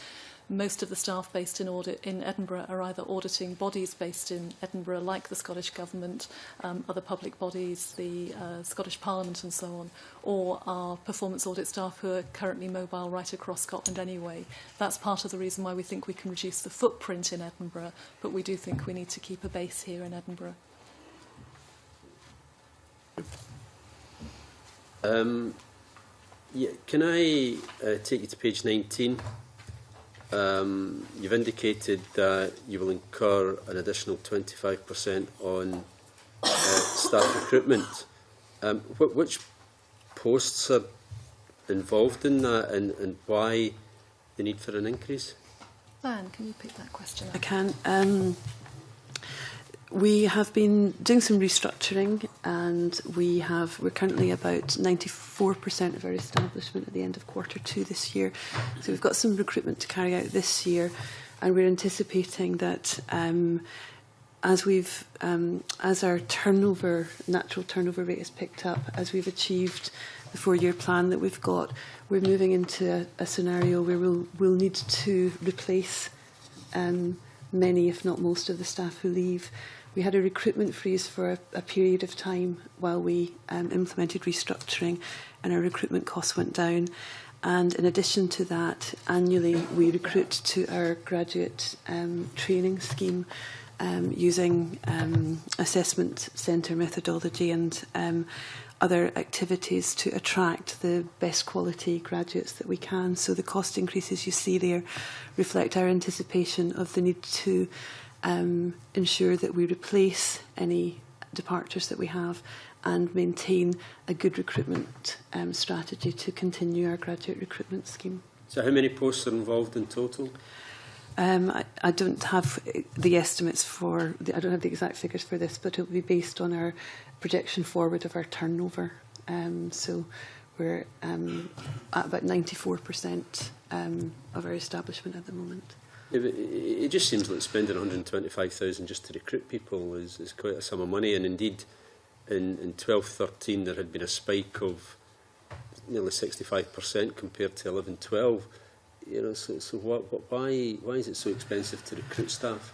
Most of the staff based in audit in Edinburgh are either auditing bodies based in Edinburgh, like the Scottish Government, other public bodies, the Scottish Parliament and so on, or our performance audit staff who are currently mobile right across Scotland anyway. That's part of the reason why we think we can reduce the footprint in Edinburgh, but we do think we need to keep a base here in Edinburgh. Yeah, can I take you to page 19? You've indicated that you will incur an additional 25% on staff recruitment. Which posts are involved in that, and why the need for an increase? Van, can you pick that question up? I can. We have been doing some restructuring, and we're currently about 94% of our establishment at the end of Q2 this year. So we've got some recruitment to carry out this year, and we're anticipating that as our natural turnover rate has picked up, as we've achieved the 4-year plan that we've got, we're moving into a scenario where we'll need to replace many, if not most, of the staff who leave. We had a recruitment freeze for a period of time while we implemented restructuring, and our recruitment costs went down. And in addition to that, annually we recruit to our graduate training scheme using assessment centre methodology and other activities to attract the best quality graduates that we can. So the cost increases you see there reflect our anticipation of the need to ensure that we replace any departures that we have and maintain a good recruitment strategy to continue our graduate recruitment scheme. So how many posts are involved in total? I don't have the estimates I don't have the exact figures for this, but it will be based on our projection forward of our turnover. So we're at about 94% of our establishment at the moment. Yeah, but it just seems like spending 125,000 just to recruit people is quite a sum of money, and indeed in 12-13 there had been a spike of nearly 65% compared to 11-12. You know, so why is it so expensive to recruit staff?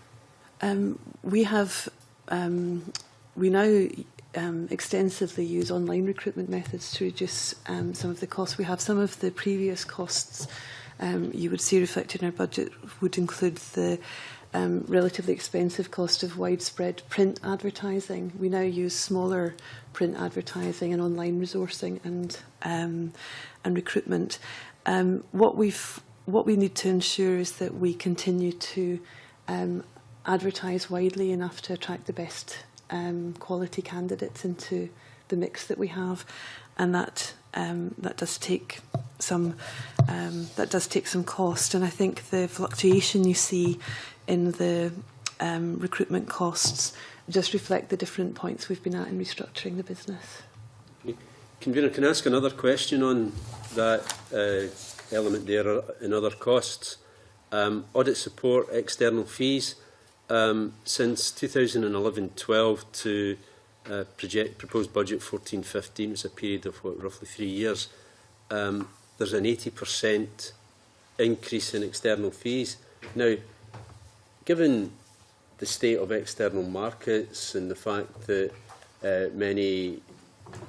We now extensively use online recruitment methods to reduce some of the costs. We have some of the previous costs you would see reflected in our budget would include the relatively expensive cost of widespread print advertising. We now use smaller print advertising and online resourcing and recruitment. What we need to ensure is that we continue to advertise widely enough to attract the best quality candidates into the mix that we have, and that does take some cost. And I think the fluctuation you see in the recruitment costs just reflect the different points we've been at in restructuring the business. Convener, can I ask another question on that element there in other costs? Audit support, external fees. Since 2011-12 to proposed budget 14-15, it's a period of roughly 3 years, there's an 80% increase in external fees. Now, given the state of external markets and the fact that many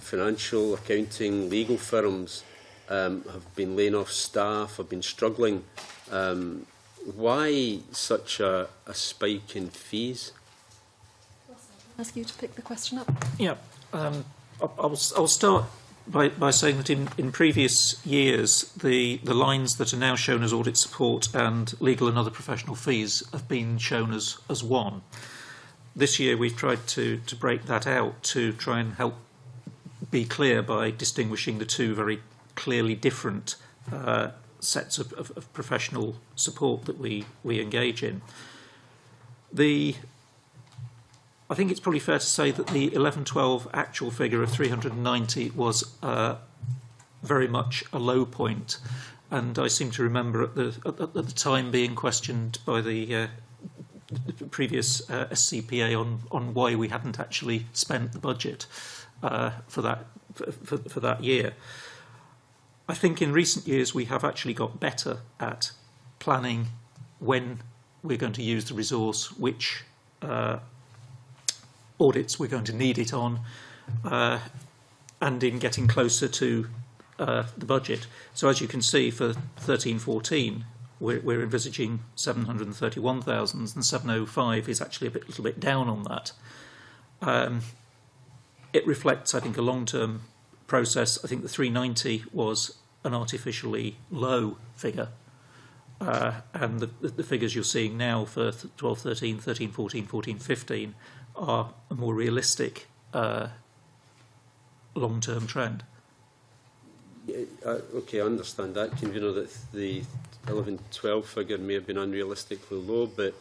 financial, accounting, legal firms have been laying off staff, have been struggling, why such a spike in fees? I'll ask you to pick the question up. Yeah, I'll start by saying that in previous years, the lines that are now shown as audit support and legal and other professional fees have been shown as one. This year we've tried to break that out to try and help be clear by distinguishing the two very clearly different sets of professional support that we engage in. I think it's probably fair to say that the 11-12 actual figure of 390 was very much a low point, and I seem to remember at the time being questioned by the previous SCPA on why we hadn't actually spent the budget for that year. I think in recent years we have actually got better at planning when we're going to use the resource, which audits we're going to need it on, and in getting closer to the budget. So as you can see, for 13-14, we're envisaging 731,000, and 705 is actually a little bit down on that. It reflects, I think, a long-term process. I think the 390 was an artificially low figure, and the figures you're seeing now for 12-13, 13-14, 14-15 are a more realistic long-term trend. Okay, I understand that, Convener, that the 11-12 figure may have been unrealistically low, but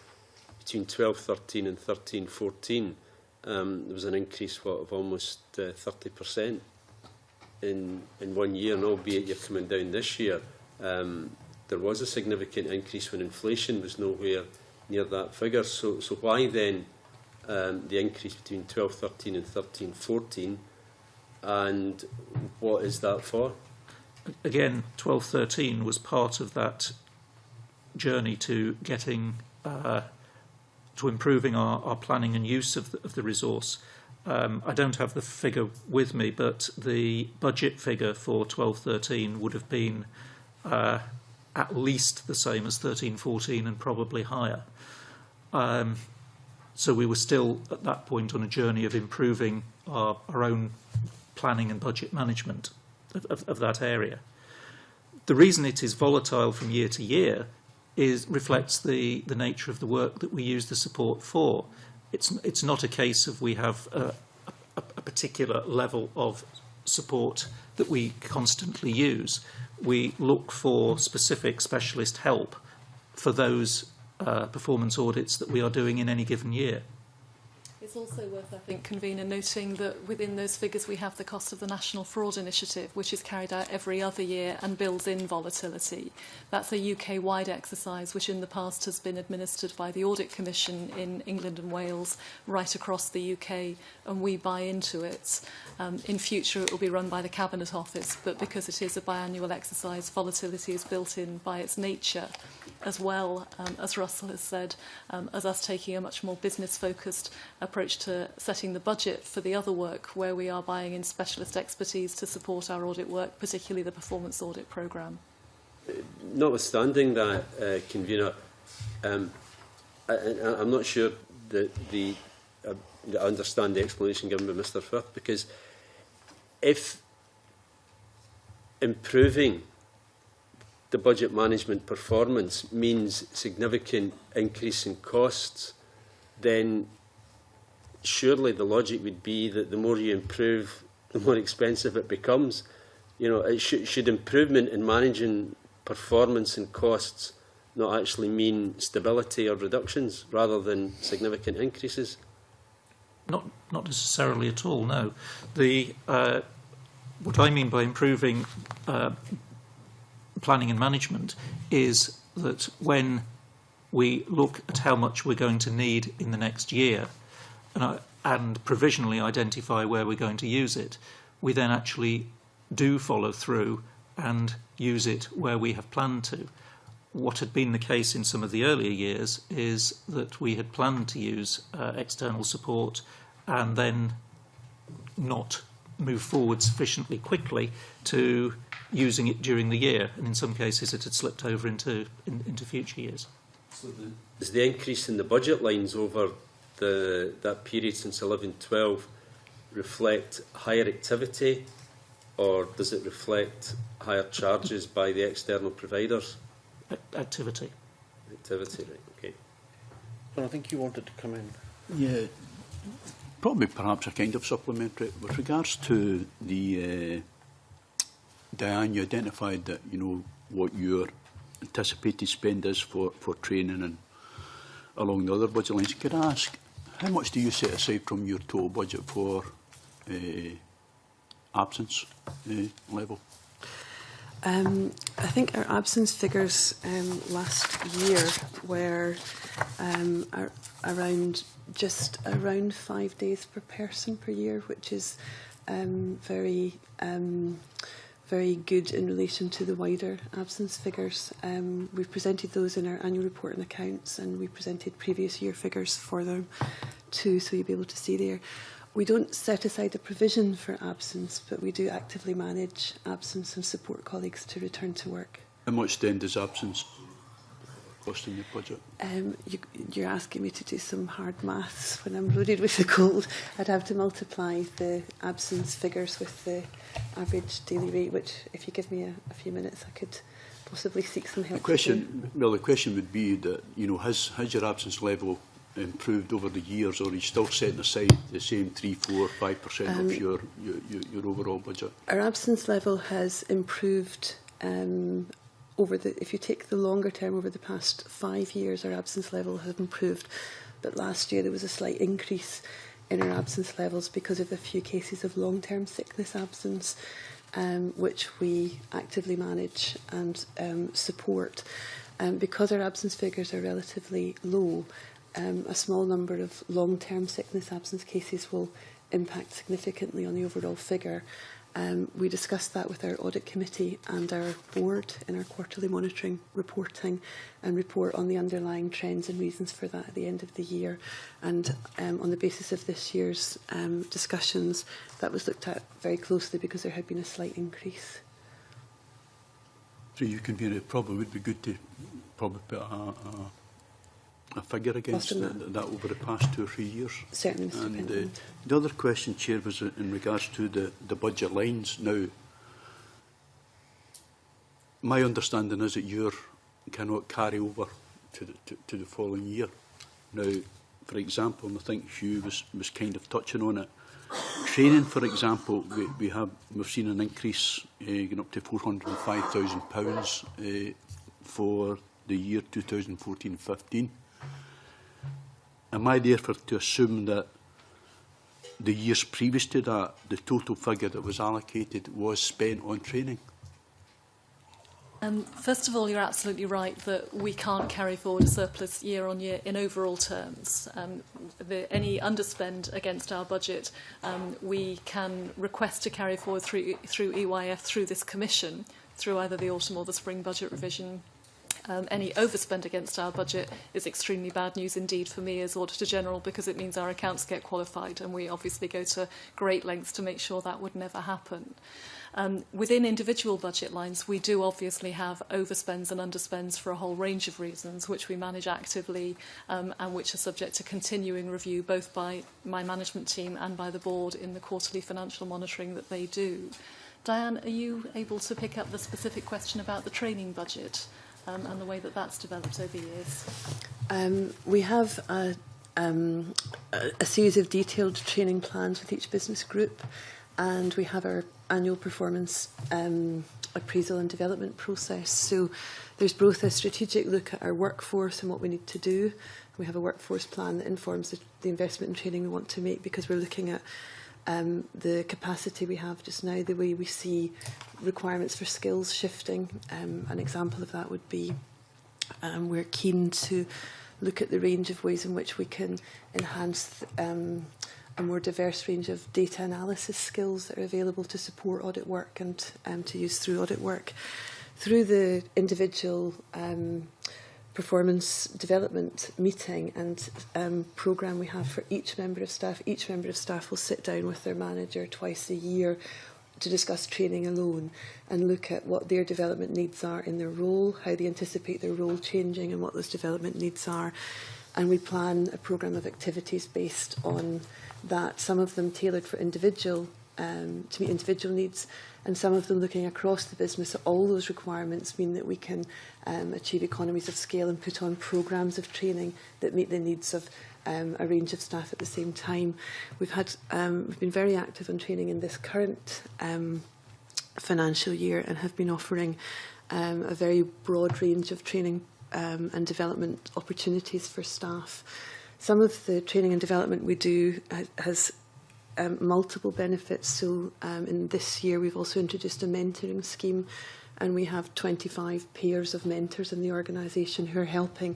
between 12-13 and 13-14, there was an increase of almost 30% in 1 year, and albeit you're coming down this year, there was a significant increase when inflation was nowhere near that figure. So why then the increase between 12-13 and 13-14, and what is that for? Again, 12-13 was part of that journey to getting to improving our planning and use of the resource. I don't have the figure with me, but the budget figure for 12-13 would have been at least the same as 13-14 and probably higher. So we were still at that point on a journey of improving our own planning and budget management of that area. The reason it is volatile from year to year reflects the nature of the work that we use the support for. It's not a case of we have a particular level of support that we constantly use. We look for specific specialist help for those performance audits that we are doing in any given year. It's also worth, I think, Convener, noting that within those figures we have the cost of the National Fraud Initiative, which is carried out every other year and builds in volatility. That's a UK-wide exercise which in the past has been administered by the Audit Commission in England and Wales right across the UK, and we buy into it. In future it will be run by the Cabinet Office, but because it is a biannual exercise, volatility is built in by its nature, as well, as Russell has said, as us taking a much more business-focused approach to setting the budget for the other work, where we are buying in specialist expertise to support our audit work, particularly the performance audit programme. Notwithstanding that, Convener, I'm not sure that I understand the explanation given by Mr Firth, because if improving the budget management performance means significant increase in costs, then surely the logic would be that the more you improve, the more expensive it becomes. You know, it should improvement in managing performance and costs not actually mean stability or reductions rather than significant increases? Not necessarily at all, no. What I mean by improving planning and management is that when we look at how much we're going to need in the next year and provisionally identify where we're going to use it, we then actually do follow through and use it where we have planned to. What had been the case in some of the earlier years is that we had planned to use external support and then not move forward sufficiently quickly to using it during the year, and in some cases it had slipped over into future years. So does the increase in the budget lines over that period since 11-12 reflect higher activity, or does it reflect higher charges by the external providers? Activity. Activity, right, okay. Well, I think you wanted to come in. Yeah, probably perhaps a kind of supplementary. With regards to the Diane, you identified that, you know, what your anticipated spend is for training and along the other budget lines. Could I ask, how much do you set aside from your total budget for absence level? I think our absence figures last year were just around 5 days per person per year, which is very good in relation to the wider absence figures. We've presented those in our annual report and accounts, and we presented previous year figures for them too, so you'll be able to see there. We don't set aside a provision for absence, but we do actively manage absence and support colleagues to return to work. How much then does absence cost in your budget? You're asking me to do some hard maths when I'm loaded with the cold. I'd have to multiply the absence figures with the average daily rate, which, if you give me a few minutes, I could possibly seek some help. The question would be that, you know, has your absence level improved over the years, or are you still setting aside the same 3, 4, 5% of your overall budget? Our absence level has improved if you take the longer term, over the past 5 years, our absence level has improved. But last year there was a slight increase in our absence levels because of a few cases of long-term sickness absence, which we actively manage and support. Because our absence figures are relatively low, a small number of long-term sickness absence cases will impact significantly on the overall figure. We discussed that with our audit committee and our board in our quarterly monitoring reporting, and report on the underlying trends and reasons for that at the end of the year. And on the basis of this year's discussions, that was looked at very closely because there had been a slight increase. So you can be, it probably would be good to probably put a figure against that over the past 2 or 3 years. Certainly, Mr. And Pentland. the other question, Chair, was in regards to the budget lines. Now, my understanding is that you cannot carry over to the following year. Now, for example, and I think Hugh was kind of touching on it, training, for example, we've seen an increase going up to £405,000 for the year 2014-15. Am I therefore to assume that the years previous to that, the total figure that was allocated was spent on training? First of all, you're absolutely right that we can't carry forward a surplus year on year in overall terms. Any underspend against our budget, we can request to carry forward through EYF, through this commission, through either the autumn or the spring budget revision. Any overspend against our budget is extremely bad news indeed for me as Auditor General, because it means our accounts get qualified, and we obviously go to great lengths to make sure that would never happen. Within individual budget lines, we do obviously have overspends and underspends for a whole range of reasons, which we manage actively and which are subject to continuing review both by my management team and by the board in the quarterly financial monitoring that they do. Diane, are you able to pick up the specific question about the training budget and the way that that's developed over years? We have a series of detailed training plans with each business group, and we have our annual performance appraisal and development process. So there's both a strategic look at our workforce and what we need to do. We have a workforce plan that informs the investment in training we want to make, because we're looking at the capacity we have just now, the way we see requirements for skills shifting. An example of that would be we're keen to look at the range of ways in which we can enhance a more diverse range of data analysis skills that are available to support audit work and to use through audit work. Through the individual performance development meeting and programme we have for each member of staff will sit down with their manager twice a year to discuss training alone and look at what their development needs are in their role, how they anticipate their role changing and what those development needs are. And we plan a programme of activities based on that, some of them tailored for individual, to meet individual needs, and some of them looking across the business. So all those requirements mean that we can achieve economies of scale and put on programmes of training that meet the needs of a range of staff at the same time. We've been very active on training in this current financial year and have been offering a very broad range of training and development opportunities for staff. Some of the training and development we do has multiple benefits. So in this year we've also introduced a mentoring scheme, and we have 25 pairs of mentors in the organisation who are helping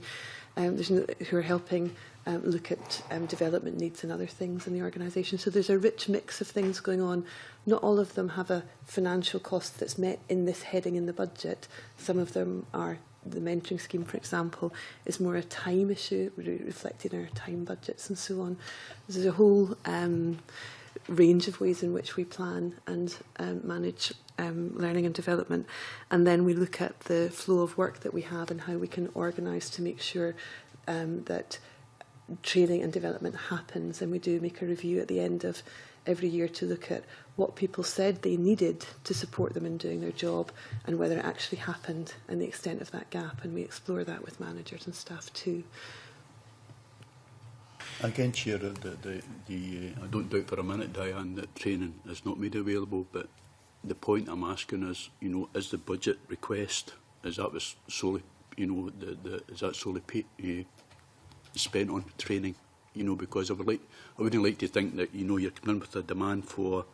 look at development needs and other things in the organisation. So there's a rich mix of things going on. Not all of them have a financial cost that's met in this heading in the budget. Some of them are. The mentoring scheme, for example, is more a time issue, reflecting our time budgets and so on. There's a whole range of ways in which we plan and manage learning and development. And then we look at the flow of work that we have and how we can organise to make sure that training and development happens. And we do make a review at the end of every year to look at what people said they needed to support them in doing their job and whether it actually happened and the extent of that gap, and we explore that with managers and staff too. Again, Chair, I don't doubt for a minute, Diane, that training is not made available, but the point I'm asking is, is the budget request, is that was solely, is that solely spent on training? Because I wouldn't like to think that, you're coming in with a demand for,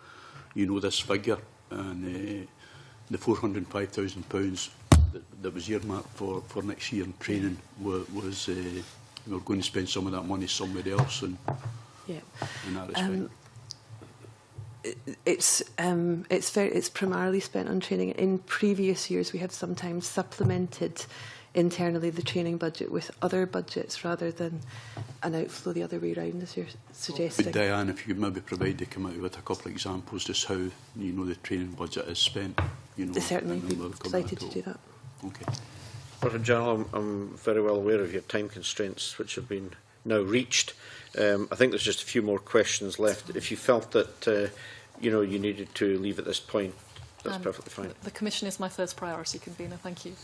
this figure, and the £405,000 that was earmarked for next year in training was we're going to spend some of that money somewhere else, and in that respect. It's primarily spent on training. In previous years, we have sometimes supplemented internally the training budget with other budgets rather than an outflow the other way around, as you're suggesting. But Diane, if you could maybe provide the committee with a couple of examples just how the training budget is spent. Certainly, we'd be delighted to do that. Okay. Well, General, I'm very well aware of your time constraints, which have been now reached. I think there's just a few more questions left. If you felt that you needed to leave at this point, that's perfectly fine. The Commission is my first priority, Convener. Thank you.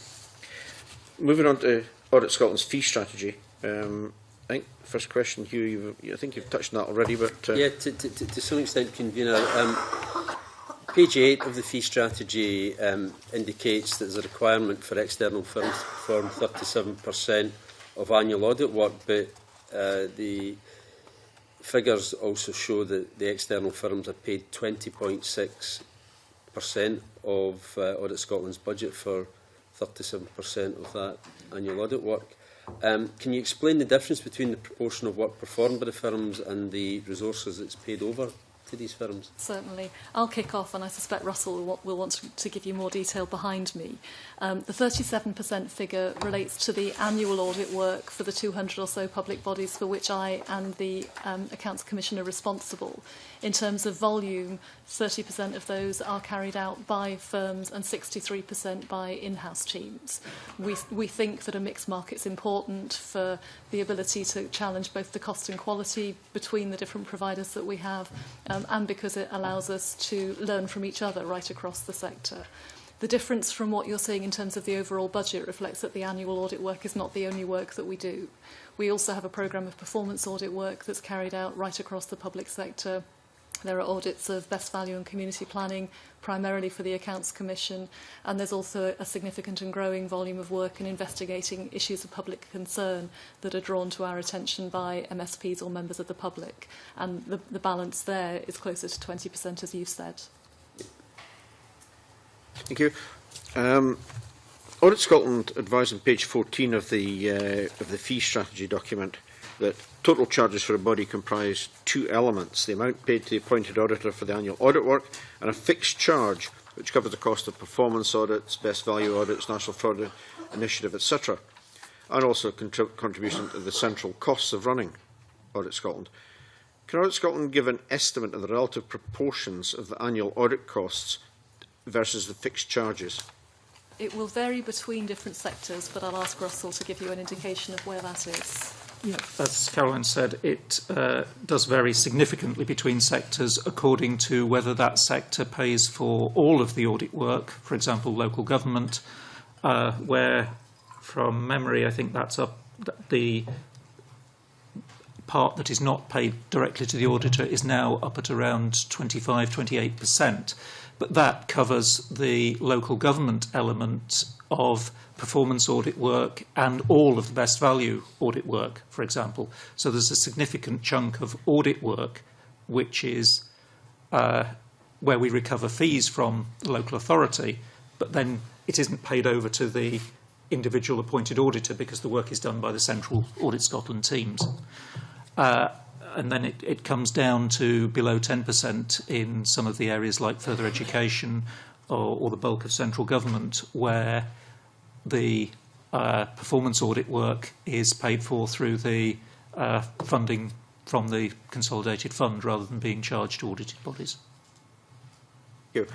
Moving on to Audit Scotland's fee strategy. I think first question, Hugh, I think you've touched on that already, but yeah, to some extent, Convener. Page 8 of the fee strategy indicates that there's a requirement for external firms to perform 37% of annual audit work, but the figures also show that the external firms are paid 20.6% of Audit Scotland's budget for 37% of that annual audit work. Can you explain the difference between the proportion of work performed by the firms and the resources that's paid over to these firms? Certainly. I'll kick off, and I suspect Russell will want to give you more detail behind me. The 37% figure relates to the annual audit work for the 200 or so public bodies for which I and the Accounts Commission are responsible. In terms of volume, 30% of those are carried out by firms and 63% by in-house teams. We think that a mixed market is important for the ability to challenge both the cost and quality between the different providers that we have, and because it allows us to learn from each other right across the sector. The difference from what you're seeing in terms of the overall budget reflects that the annual audit work is not the only work that we do. We also have a programme of performance audit work that's carried out right across the public sector. There are audits of best value and community planning, primarily for the Accounts Commission, and there's also a significant and growing volume of work in investigating issues of public concern that are drawn to our attention by MSPs or members of the public. And the balance there is closer to 20%, as you've said. Thank you. Audit Scotland advised on page 14 of the fee strategy document that total charges for a body comprise two elements: the amount paid to the appointed auditor for the annual audit work, and a fixed charge which covers the cost of performance audits, best value audits, national fraud initiative, etc., and also contribution to the central costs of running Audit Scotland. Can Audit Scotland give an estimate of the relative proportions of the annual audit costs versus the fixed charges? It will vary between different sectors, but I'll ask Russell to give you an indication of where that is. Yeah, as Caroline said, it does vary significantly between sectors according to whether that sector pays for all of the audit work, for example, local government, where, from memory, I think that's up, the part that is not paid directly to the auditor is now up at around 25–28%. But that covers the local government element of performance audit work and all of the best value audit work, for example. So there's a significant chunk of audit work which is where we recover fees from the local authority, but then it isn't paid over to the individual appointed auditor because the work is done by the central Audit Scotland teams. And then it comes down to below 10% in some of the areas like further education or the bulk of central government, where the performance audit work is paid for through the funding from the consolidated fund rather than being charged to audited bodies. Thank you.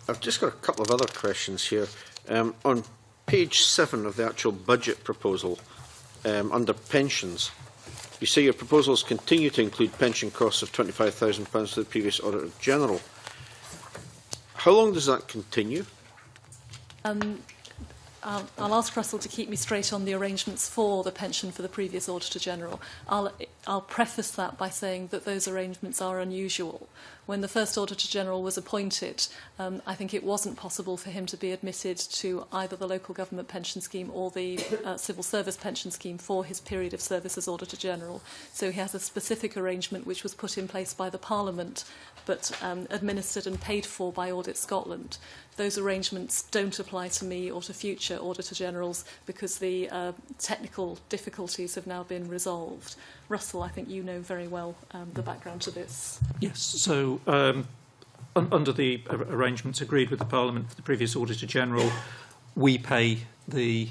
I've just got a couple of other questions here. On page 7 of the actual budget proposal, under pensions, you say your proposals continue to include pension costs of £25,000 to the previous Auditor General. How long does that continue? I'll ask Russell to keep me straight on the arrangements for the pension for the previous Auditor-General. I'll preface that by saying that those arrangements are unusual. When the first Auditor-General was appointed, I think it wasn't possible for him to be admitted to either the local government pension scheme or the civil service pension scheme for his period of service as Auditor-General. So he has a specific arrangement which was put in place by the Parliament, but administered and paid for by Audit Scotland. Those arrangements don't apply to me or to future Auditor-Generals because the technical difficulties have now been resolved. Russell, I think you know very well the background to this. Yes, so under the arrangements agreed with the Parliament for the previous Auditor-General, we pay the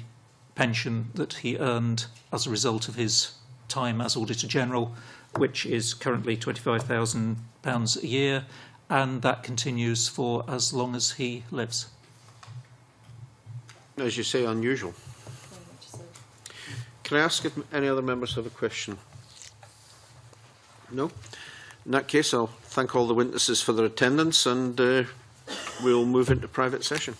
pension that he earned as a result of his time as Auditor-General, which is currently £25,000 a year, and that continues for as long as he lives. As you say, unusual. Very much so. Can I ask if any other members have a question? No? In that case, I'll thank all the witnesses for their attendance, and we'll move into private session.